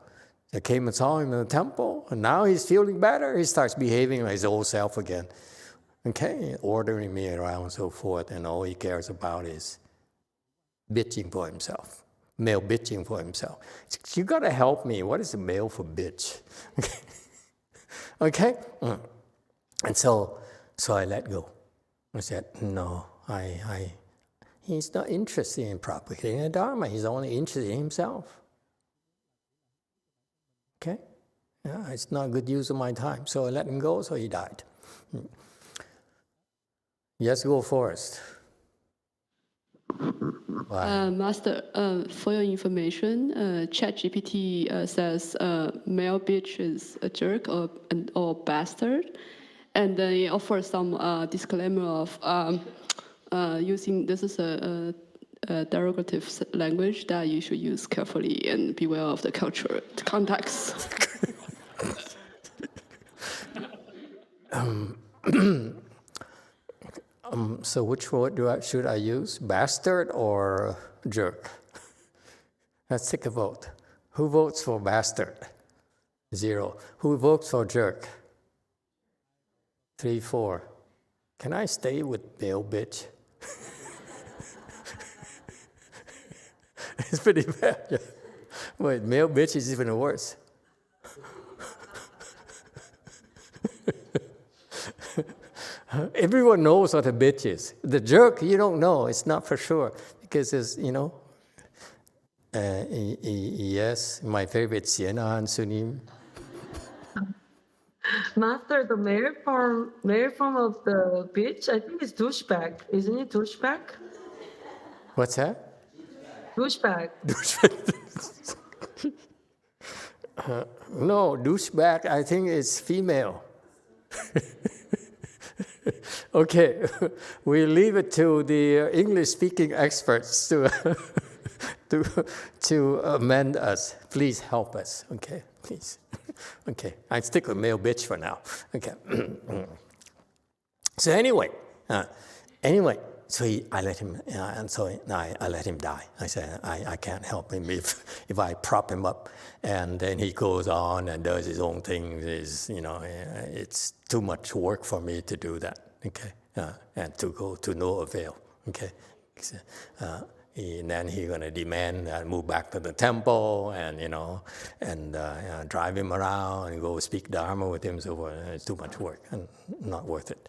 I came and saw him in the temple, and now he's feeling better. He starts behaving like his old self again. Okay, ordering me around and so forth, and all he cares about is bitching for himself, male bitching for himself. You got to help me. What is the male for bitch? Okay? And so I let go. I said, no, he's not interested in propagating the Dharma. He's only interested in himself. Okay? Yeah, it's not a good use of my time. So I let him go, so he died. Yes, go first. Master, for your information, ChatGPT says male bitch is a jerk or bastard, and then it offers some disclaimer of using this is a derogative language that you should use carefully and beware of the cultural context. So which word should I use? Bastard or jerk? Let's take a vote. Who votes for bastard? 0. Who votes for jerk? 3, 4. Can I stay with male bitch? It's pretty bad. Yeah. Wait, male bitch is even worse. Everyone knows what a bitch is. The jerk, you don't know. It's not for sure. Because it's, yes, my favorite, Sienna and Sunim. Master, the male form of the bitch, I think it's douchebag. Isn't it douchebag? What's that? Douchebag. No, douchebag, I think it's female. Okay, we leave it to the English-speaking experts to amend us. Please help us, okay? Please. Okay, I stick with male bitch for now. Okay. So anyway, so I let him, and so I let him die. I said I can't help him if I prop him up, and then he goes on and does his own thing. It's too much work for me to do that. Okay, and to go to no avail. Okay, and then he's gonna demand I move back to the temple, and drive him around and go speak Dharma with him. So it's too much work and not worth it.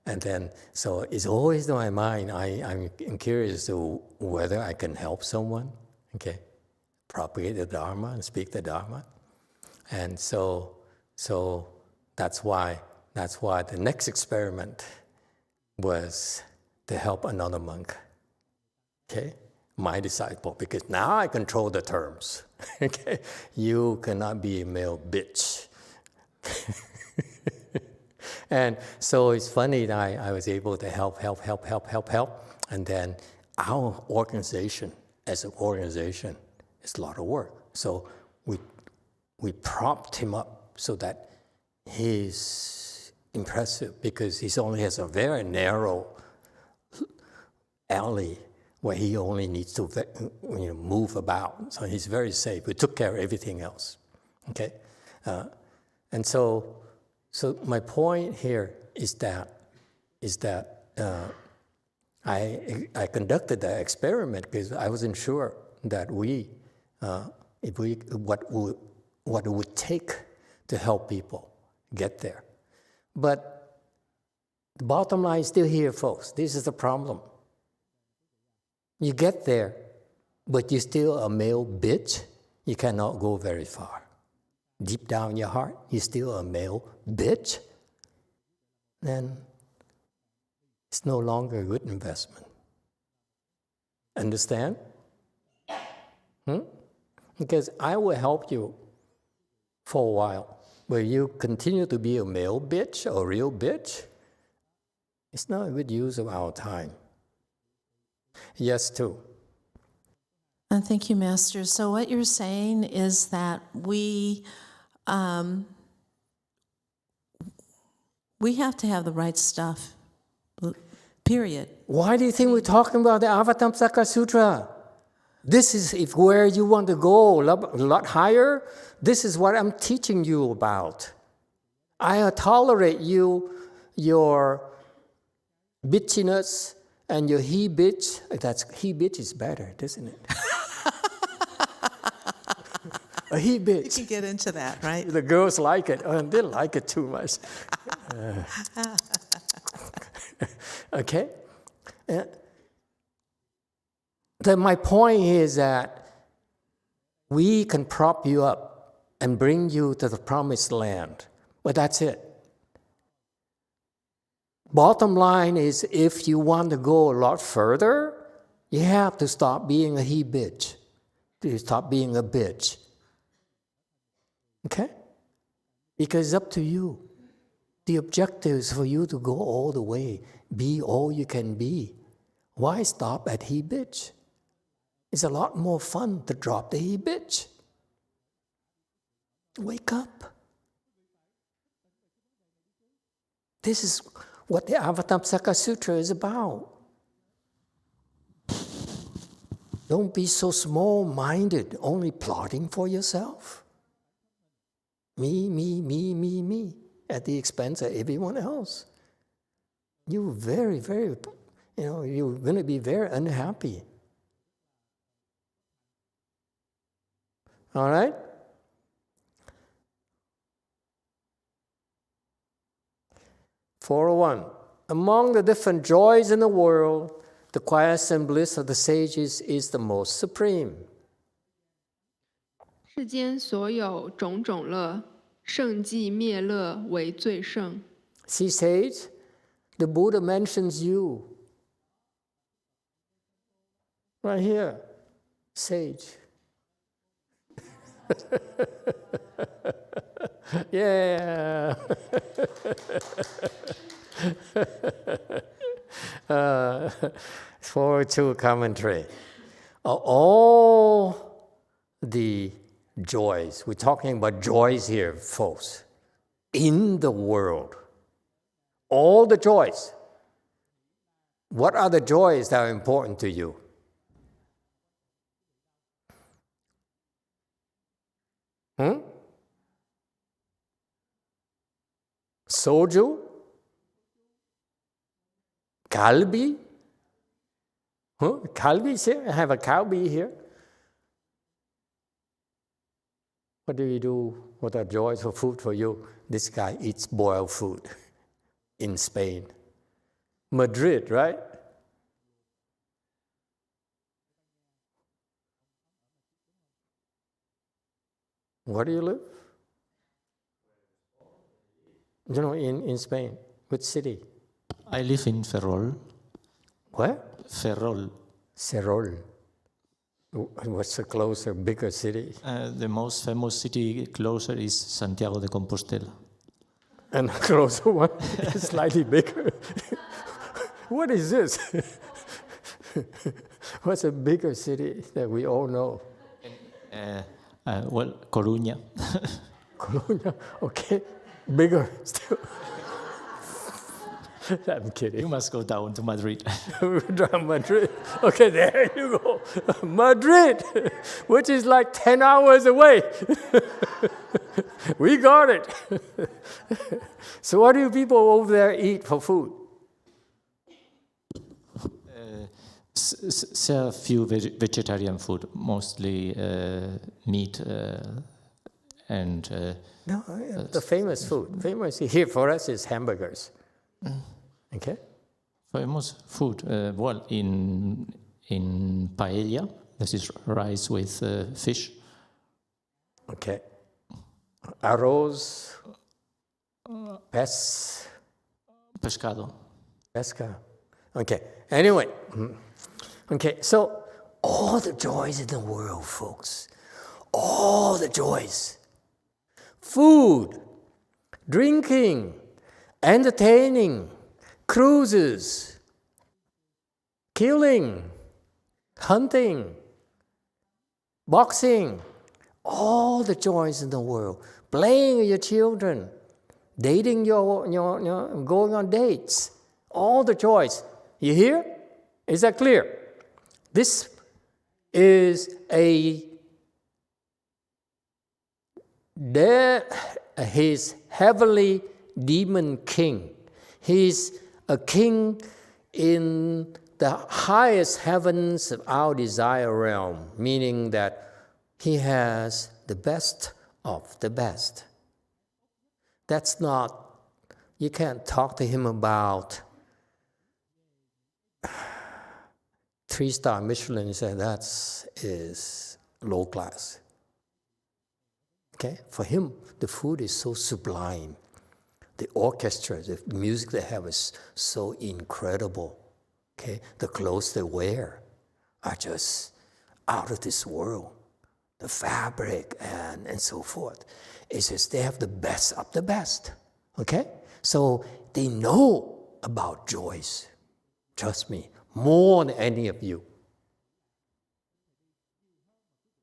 And then, so it's always in my mind. I'm curious to whether I can help someone. Okay, propagate the Dharma and speak the Dharma, and so that's why the next experiment was to help another monk. Okay, my disciple, because now I control the terms. Okay, you cannot be a male bitch. And so it's funny that I was able to help. And then our organization, as an organization, is a lot of work. So we propped him up so that he's impressive, because he only has a very narrow alley where he only needs to move about. So he's very safe. We took care of everything else. Okay? And so my point here is that I conducted the experiment because I wasn't sure that what it would take to help people get there. But the bottom line is still here, folks. This is the problem. You get there, but you're still a male bitch, you cannot go very far. Deep down in your heart, you're still a male bitch, then it's no longer a good investment. Understand? Because I will help you for a while. Where you continue to be a male bitch or a real bitch, it's not a good use of our time. Yes, too. And thank you, Master. So what you're saying is that we have to have the right stuff, period. Why do you think we're talking about the Avatamsaka Sutra? This is where you want to go a lot higher. This is what I'm teaching you about. I tolerate you, your bitchiness, and your he bitch. He bitch is better, isn't it? A he bitch. You can get into that, right? The girls like it. Oh, they like it too much. Okay? My point is that we can prop you up and bring you to the promised land. But that's it. Bottom line is, if you want to go a lot further, you have to stop being a he bitch. You stop being a bitch. Okay? Because it's up to you. The objective is for you to go all the way, be all you can be. Why stop at he bitch? It's a lot more fun to drop the he bitch. Wake up. This is what the Avatamsaka Sutra is about. Don't be so small-minded, only plotting for yourself. Me, at the expense of everyone else. You're very, very, you're going to be very unhappy. All right? (401) Among the different joys in the world, the quiet and bliss of the sages is the most supreme. 世间所有种种乐，圣寂灭乐为最胜。 See, sage, the Buddha mentions you. Right here, sage. Yeah. 402 commentary. All the joys, we're talking about joys here, folks, in the world. All the joys. What are the joys that are important to you? Soju? Kalbi? Kalbi is here? I have a kalbi here. What do you do? What are joys for food for you? This guy eats boiled food in Spain. Madrid, right? Where do you live? In Spain. Which city? I live in Ferrol. Where? Ferrol. Ferrol. What's the closer, bigger city? The most famous city closer is Santiago de Compostela. And the closer one is slightly bigger. What is this? What's a bigger city that we all know? Well, Coruña. Colonia, okay. Bigger still. I'm kidding. You must go down to Madrid. Madrid. Okay, there you go. Madrid, which is like 10 hours away. We got it. So what do people over there eat for food? A few vegetarian food, mostly meat and... No, the famous food. Famous here for us is hamburgers. Okay? Famous food, well, in paella, this is rice with fish. Okay. Arroz, pescado. Pesca. Okay. Anyway. Okay, so all the joys in the world, folks. All the joys. Food, drinking, entertaining, cruises, killing, hunting, boxing, all the joys in the world, playing with your children, dating going on dates, all the joys. You hear? Is that clear? This is his heavenly demon king. He's a king in the highest heavens of our desire realm, meaning that he has the best of the best. That's not, you can't talk to him about 3-star Michelin and say that is low class. Okay? For him, the food is so sublime. The orchestra, the music they have is so incredible. Okay? The clothes they wear are just out of this world. The fabric and so forth. It's just they have the best of the best. Okay? So they know about joys. Trust me, more than any of you.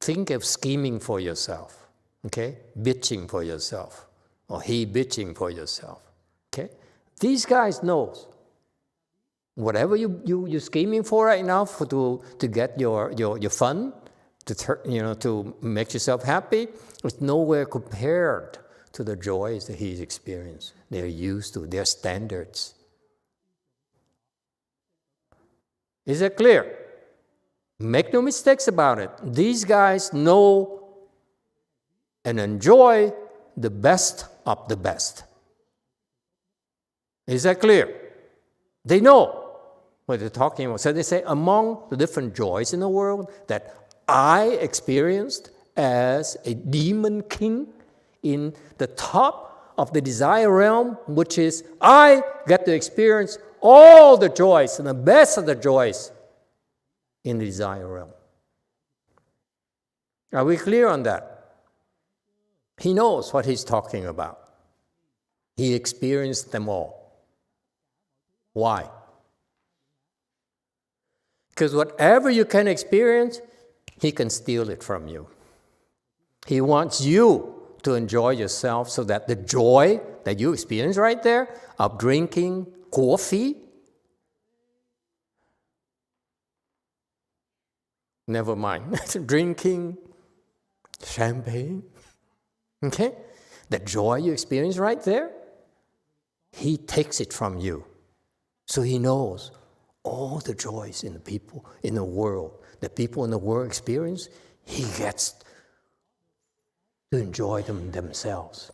Think of scheming for yourself. Okay? Bitching for yourself. Or he bitching for yourself. Okay? These guys know. Whatever you're scheming for right now to get your fun, to make yourself happy, it's nowhere compared to the joys that he's experienced. They're used to, their standards. Is that clear? Make no mistakes about it. These guys know and enjoy the best of the best. Is that clear? They know what they're talking about. So they say, among the different joys in the world that I experienced as a demon king in the top of the desire realm, which is I get to experience all the joys and the best of the joys in the desire realm. Are we clear on that? He knows what he's talking about. He experienced them all. Why? Because whatever you can experience, he can steal it from you. He wants you to enjoy yourself so that the joy that you experience right there of drinking coffee, never mind, drinking champagne, okay? The joy you experience right there, he takes it from you. So he knows all the joys in the people in the world, that people in the world experience, he gets to enjoy them themselves.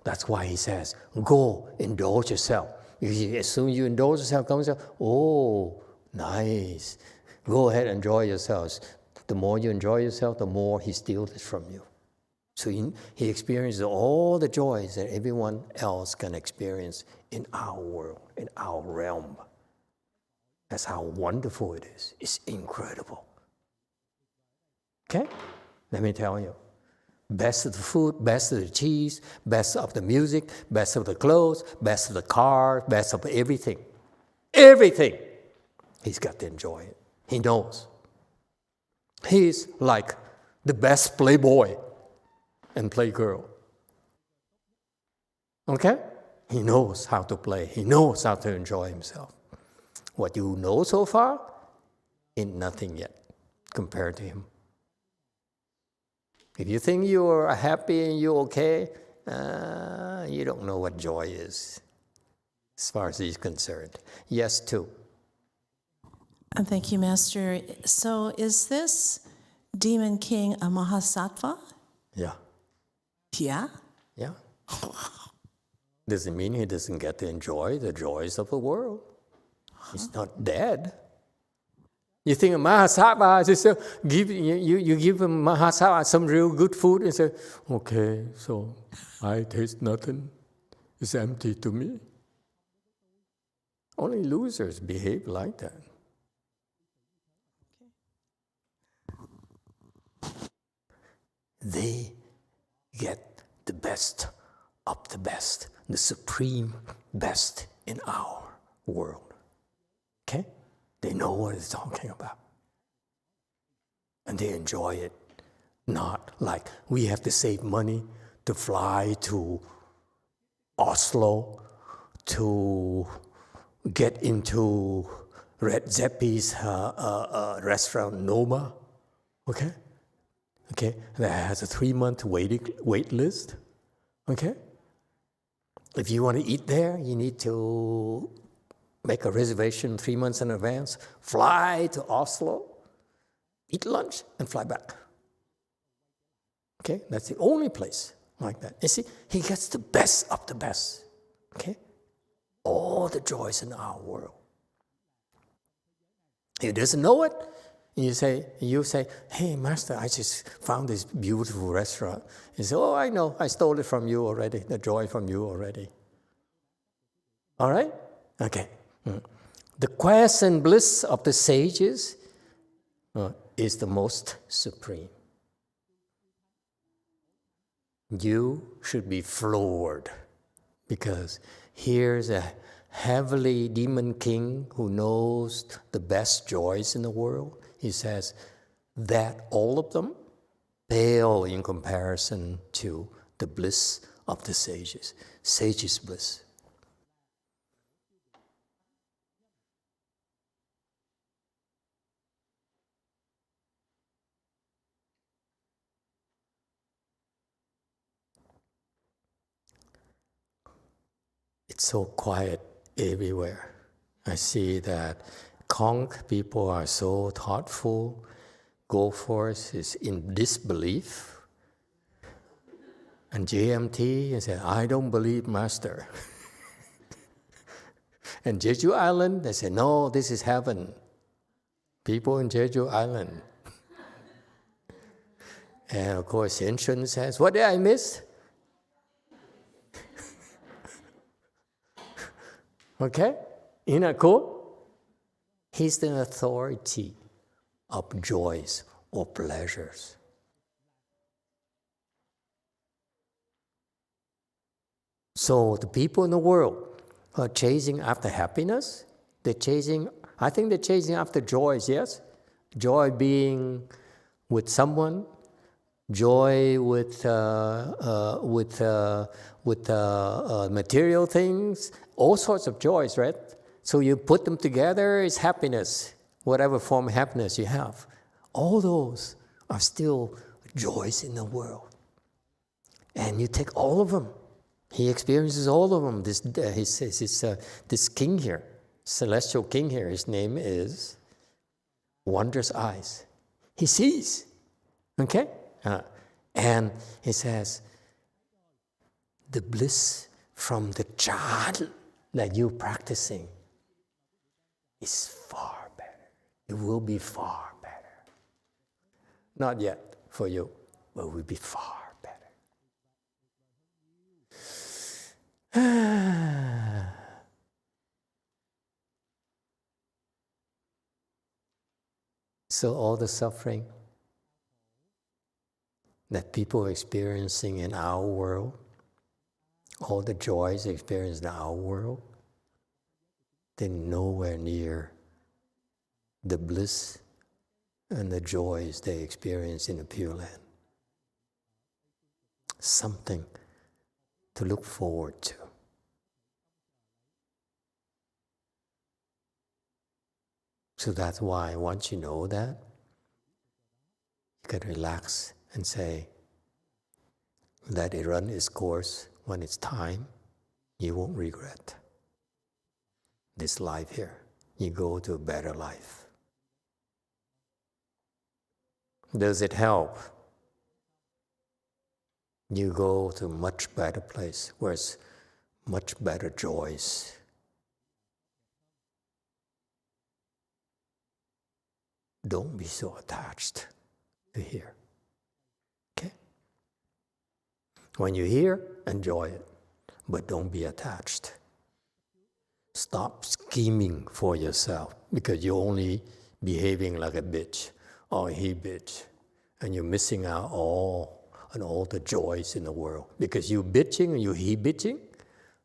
That's why he says, go indulge yourself. As soon as you indulge yourself, come and say, oh, nice. Go ahead and enjoy yourselves. The more you enjoy yourself, the more he steals it from you. So he experiences all the joys that everyone else can experience in our world, in our realm. That's how wonderful it is. It's incredible. Okay? Let me tell you. Best of the food, best of the cheese, best of the music, best of the clothes, best of the car, best of everything. Everything. He's got to enjoy it. He knows. He's like the best playboy and playgirl. Okay? He knows how to play. He knows how to enjoy himself. What you know so far ain't nothing yet compared to him. If you think you're happy and you're okay, you don't know what joy is, as far as he's concerned. Yes, too. And thank you, Master. So is this Demon King a Mahasattva? Yeah. Yeah? Yeah. Doesn't mean he doesn't get to enjoy the joys of the world. He's not dead. You think a Mahasattva, you give a Mahasattva some real good food and say, okay, so I taste nothing. It's empty to me. Only losers behave like that. They get the best of the best, the supreme best in our world. Okay? They know what it's talking about. And they enjoy it. Not like we have to save money to fly to Oslo to get into Red Zeppi's restaurant Noma. Okay? Okay? That has a 3-month wait list. Okay? If you want to eat there, you need to make a reservation 3 months in advance, fly to Oslo, eat lunch, and fly back. Okay? That's the only place like that. You see, he gets the best of the best. Okay? All the joys in our world. He doesn't know it. You say, hey, Master, I just found this beautiful restaurant. He says, oh, I know. I stole it from you already, the joy from you already. All right? Okay. The quest and bliss of the sages is the most supreme. You should be floored because here's a heavenly demon king who knows the best joys in the world. He says that all of them pale in comparison to the bliss of the sages. Sages' bliss. It's so quiet everywhere. I see that Conch people are so thoughtful. Goforth is in disbelief. And JMT said, I don't believe, Master. And Jeju Island, they say, no, this is heaven. People in Jeju Island. And of course, Shenshun says, what did I miss? Okay? Isn't that cool? He's the authority of joys or pleasures. So the people in the world are chasing after happiness. I think they're chasing after joys, yes? Joy being with someone, joy with material things, all sorts of joys, right? So you put them together, it's happiness, whatever form of happiness you have. All those are still joys in the world. And you take all of them. He experiences all of them. This king here, celestial king here, his name is Wondrous Eyes. He sees, okay? And he says, the bliss from the jhana that you're practicing is far better. It will be far better. Not yet for you, but it will be far better. So all the suffering that people are experiencing in our world, all the joys they experience in our world, they're nowhere near the bliss and the joys they experience in the Pure Land. Something to look forward to. So that's why once you know that, you can relax and say, let it run its course. When it's time, you won't regret this life here. You go to a better life. Does it help? You go to a much better place where it's much better joys. Don't be so attached to here. Okay? When you hear, enjoy it, but don't be attached. Stop scheming for yourself because you're only behaving like a bitch or he bitch, and you're missing out on all the joys in the world. Because you bitching and you he bitching,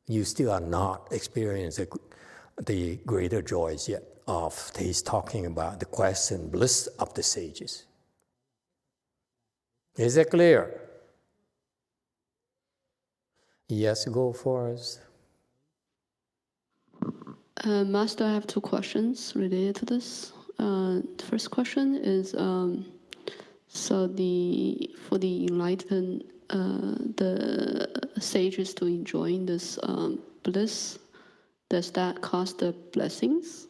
you still are not experiencing the greater joys yet of he's talking about the quest and bliss of the sages. Is it clear? Yes, go for us. Master, I have two questions related to this. The first question is, for the enlightened, the sages to enjoying this bliss, does that cause the blessings?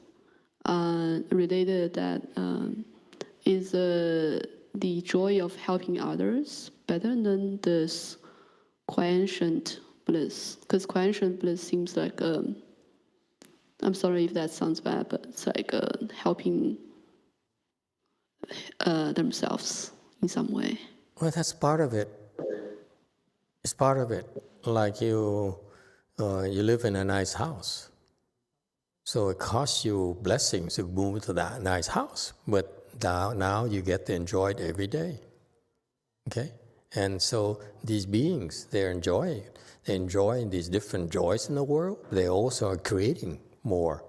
Related to that, is the joy of helping others better than this quiescent bliss? Because quiescent bliss seems like, I'm sorry if that sounds bad, but it's like helping themselves in some way. Well, that's part of it. It's part of it. Like you live in a nice house. So it costs you blessings to move to that nice house. But now you get to enjoy it every day. Okay? And so these beings, they're enjoying it. They enjoy these different joys in the world. They also are creating more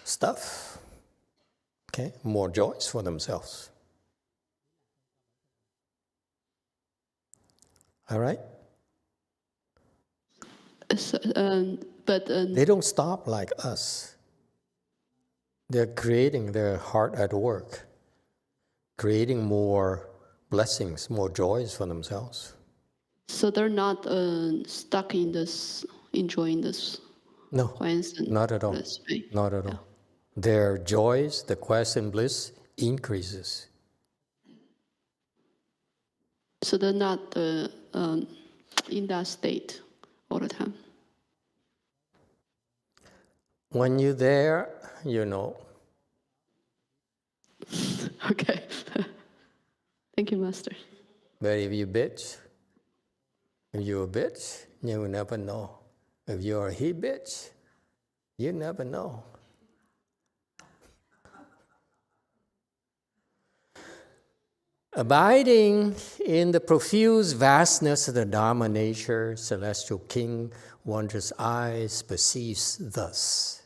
stuff. Okay? More joys for themselves. All right? So, but they don't stop like us. They're creating their heart at work, creating more blessings, more joys for themselves. So they're not stuck in this, enjoying this. No, not at all. Right? Not at all. Their joys, the quest and bliss increases. So they're not in that state all the time. When you're there, you know. Okay. Thank you, Master. But if you're a bitch, you will never know. If you're a he bitch, you never know. Abiding in the profuse vastness of the Dharma nature, celestial king, wondrous eyes, perceives thus.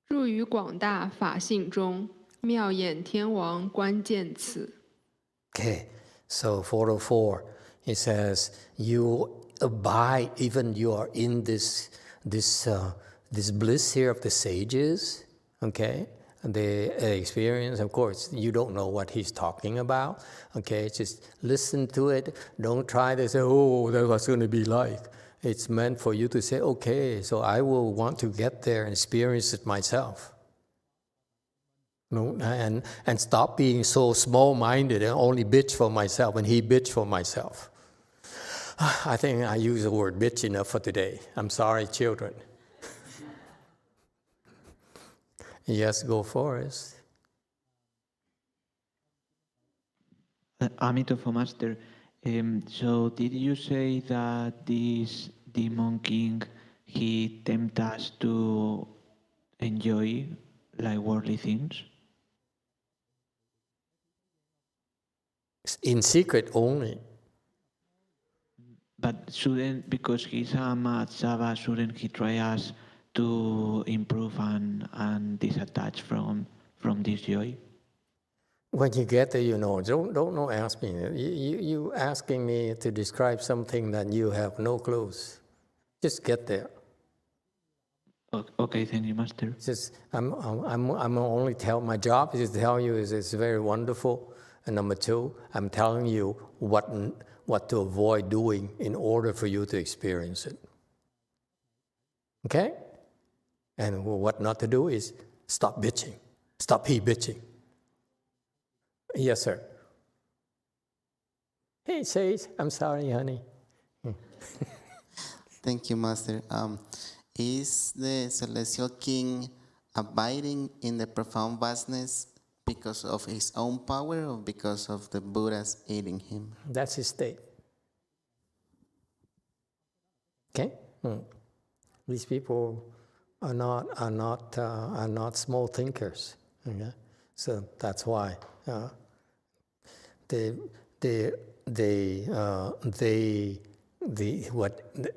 入于广大法性中，妙眼天王观见此。 Okay, so 404, it says, you abide, even you are in this bliss here of the sages, okay? The experience, of course, you don't know what he's talking about, okay? Just listen to it. Don't try to say, oh, that's what's going to be like. It's meant for you to say, okay, so I will want to get there and experience it myself. No, and stop being so small-minded and only bitch for myself and he bitch for myself. I think I use the word bitch enough for today. I'm sorry, children. Yes, go for it. Emitofuo Master, so did you say that this demon king, he tempts us to enjoy like worldly things? in secret only. But shouldn't, because he's a Mahasava, shouldn't he try us to improve and disattach from this joy? When you get there, you know. Don't ask me. You asking me to describe something that you have no clues. Just get there. Okay, thank you, Master. Just I'm only my job is to tell you is it's very wonderful. And number two, I'm telling you what to avoid doing in order for you to experience it. Okay? And what not to do is stop bitching. Stop bitching. Yes, sir. Hey, Sage, I'm sorry, honey. Thank you, Master. Is the Celestial King abiding in the profound vastness because of his own power or because of the Buddhas aiding him? That's his state. Okay? These people are not small thinkers. Okay? So that's why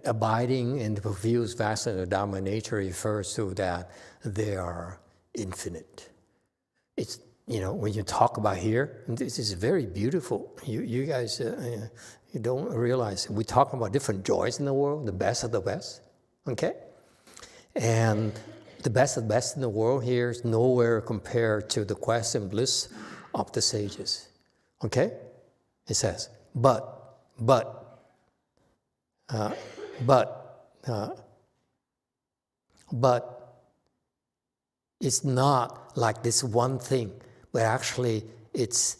abiding in the profuse vastness of Dharma nature refers to that they are infinite. It's, when you talk about here, this is very beautiful. You guys, you don't realize we talk about different joys in the world, the best of the best, okay? And the best of the best in the world here is nowhere compared to the quest and bliss of the sages, okay? It says, but it's not like this one thing, but actually it's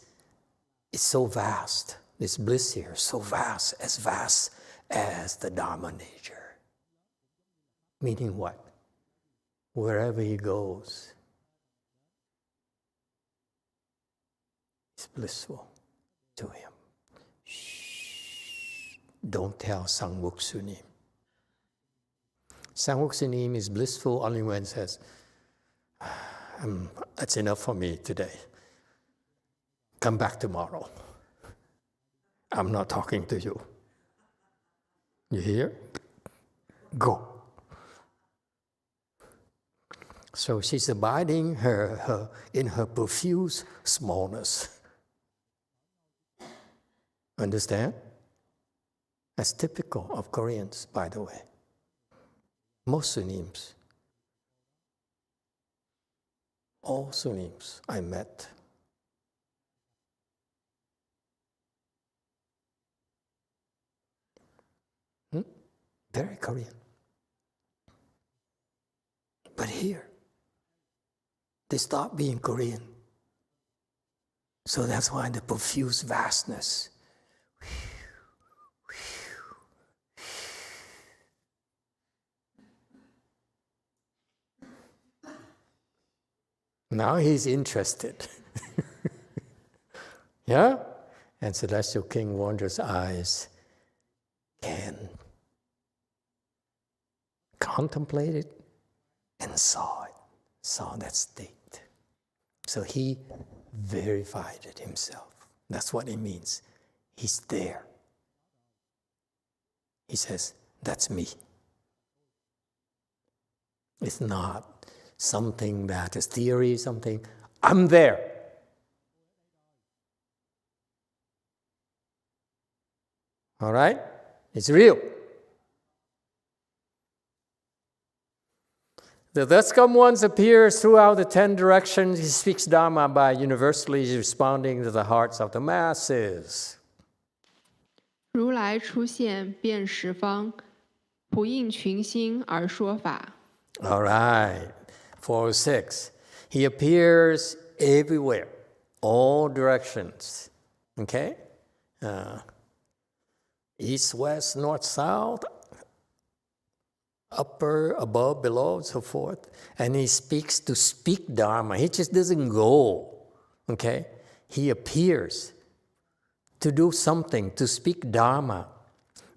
so vast. This bliss here is so vast as the Dharma nature. Meaning what? Wherever he goes, it's blissful to him. Shh. Don't tell Sangwuk Sunim. Sangwuk Sunim is blissful only when it says, that's enough for me today. Come back tomorrow. I'm not talking to you. You hear? Go. So she's abiding in her profuse smallness. Understand? That's typical of Koreans, by the way. Most Sunims, all Sunims I met, very Korean. But here, they stop being Korean. So that's why the profuse vastness. Now he's interested. Yeah? And Celestial King Wander's eyes can contemplate it and saw that state. So he verified it himself. That's what it means. He's there. He says, that's me. It's not something that is theory, something, I'm there. All right? It's real. The thus come ones appears throughout the 10 directions. He speaks Dharma by universally responding to the hearts of the masses. 如来出现遍十方，普应群星而说法。 All right. 406. He appears everywhere, all directions. Okay? East, west, north, south, upper, above, below, and so forth. And he speaks to speak Dharma. He just doesn't go. Okay? He appears to do something, to speak Dharma.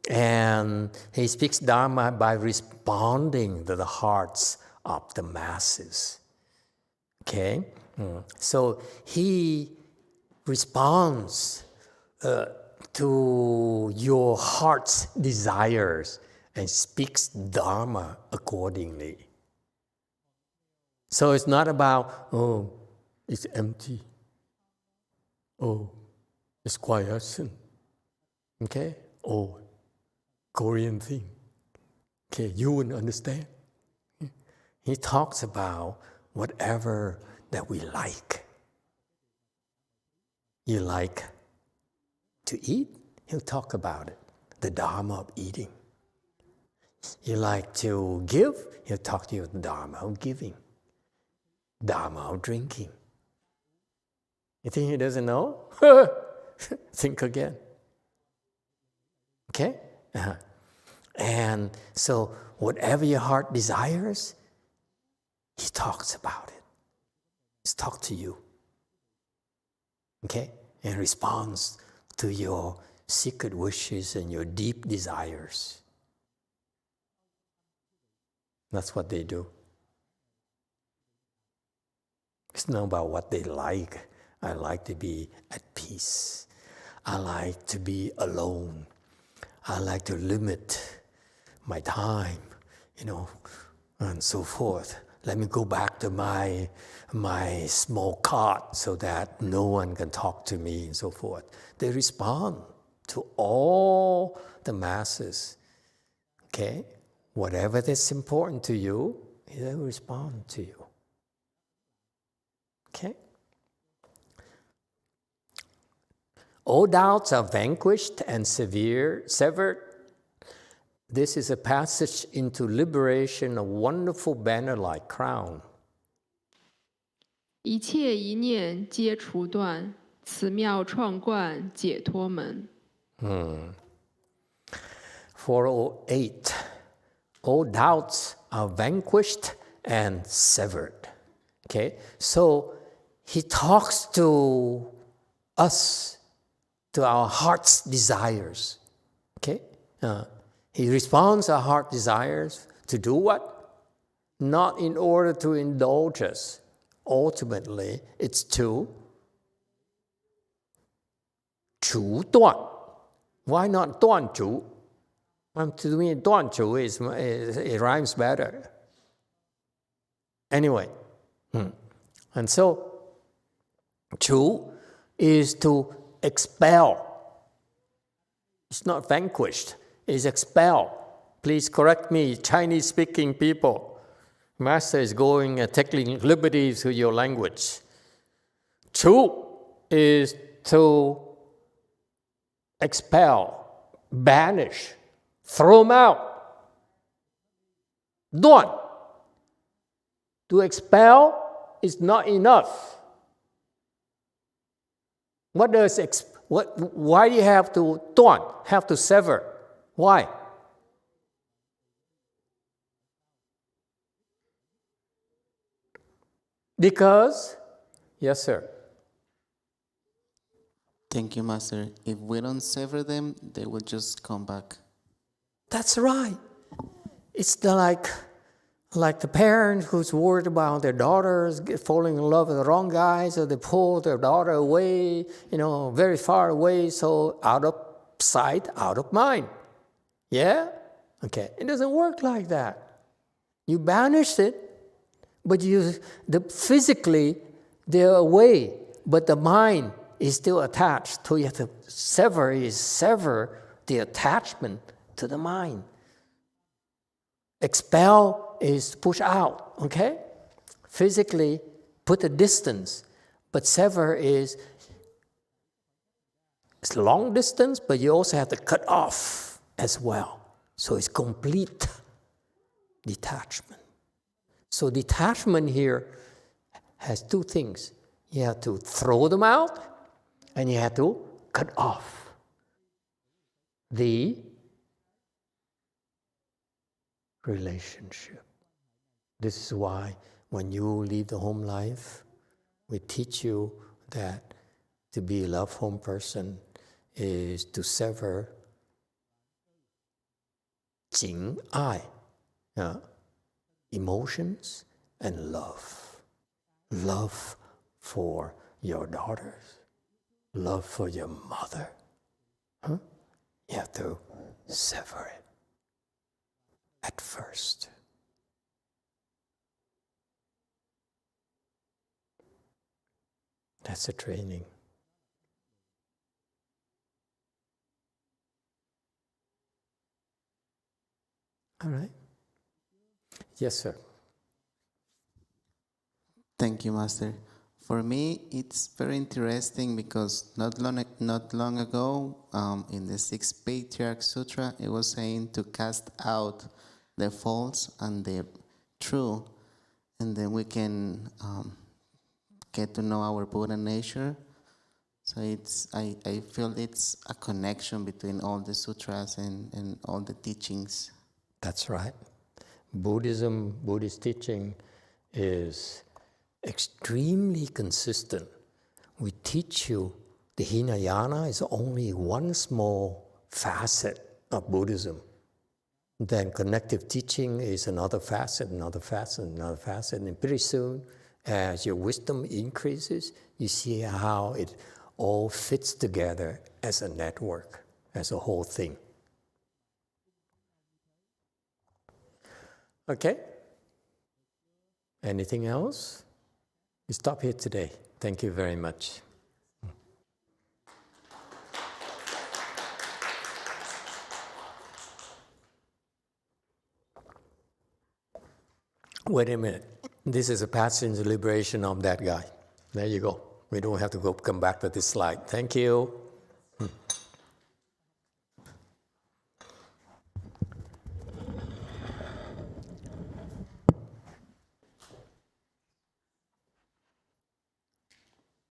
And he speaks Dharma by responding to the hearts of the masses. Okay? So he responds to your heart's desires and speaks Dharma accordingly. So it's not about, oh, it's empty. Oh, it's quiescent. Okay? Oh, Korean thing. Okay, you wouldn't understand. He talks about whatever that we like. You like to eat? He'll talk about it. The Dharma of eating. You like to give? He'll talk to you the Dharma of giving. Dharma of drinking. You think he doesn't know? Think again. Okay? And so whatever your heart desires, he talks about it. He's talked to you. Okay? In response to your secret wishes and your deep desires. That's what they do. It's not about what they like. I like to be at peace. I like to be alone. I like to limit my time, and so forth. Let me go back to my small cot so that no one can talk to me and so forth. They respond to all the masses. Okay? Whatever that's important to you, they will respond to you. Okay? All doubts are vanquished and severed. This is a passage into liberation, a wonderful banner-like crown. 一切一念皆除断，此妙创观解脱门。408. All doubts are vanquished and severed. Okay, so he talks to us, to our heart's desires. Okay, he responds to our heart desires to do what? Not in order to indulge us. Ultimately, it's to 除断. Why not 断除? To me, 断除 it rhymes better. Anyway, and so 除 is to expel. It's not vanquished, it's expel. Please correct me, Chinese-speaking people. Master is going and taking liberties with your language. 除 is to expel, banish, throw them out. 断. To expel is not enough. Why do you have to 断, have to sever? Why? Because, yes, sir. Thank you, Master. If we don't sever them, they will just come back. That's right. It's like the parent who's worried about their daughters falling in love with the wrong guy, so they pull their daughter away, very far away, so out of sight, out of mind. Yeah? Okay. It doesn't work like that. You banish it, but physically they're away, but the mind is still attached. So you have to sever the attachment to the mind. Expel is push out, okay? Physically put a distance, but sever is it's long distance, but you also have to cut off as well. So it's complete detachment. So detachment here has two things. You have to throw them out, and you have to cut off the relationship. This is why when you leave the home life, we teach you that to be a love home person is to sever 情爱, emotions and love. Love for your daughters, love for your mother, You have to sever it at first. That's a training. All right. Yes, sir. Thank you, Master. For me, it's very interesting because not long ago, in the Sixth Patriarch Sutra, it was saying to cast out the false and the true, and then we can get to know our Buddha nature. So I feel it's a connection between all the sutras and all the teachings. That's right. Buddhist teaching is extremely consistent. We teach you the Hinayana is only one small facet of Buddhism. Then connective teaching is another facet, another facet, another facet. And pretty soon, as your wisdom increases, you see how it all fits together as a network, as a whole thing. Okay? Anything else? We stop here today. Thank you very much. Wait a minute. This is a passenger liberation of that guy. There you go. We don't have to come back to this slide. Thank you.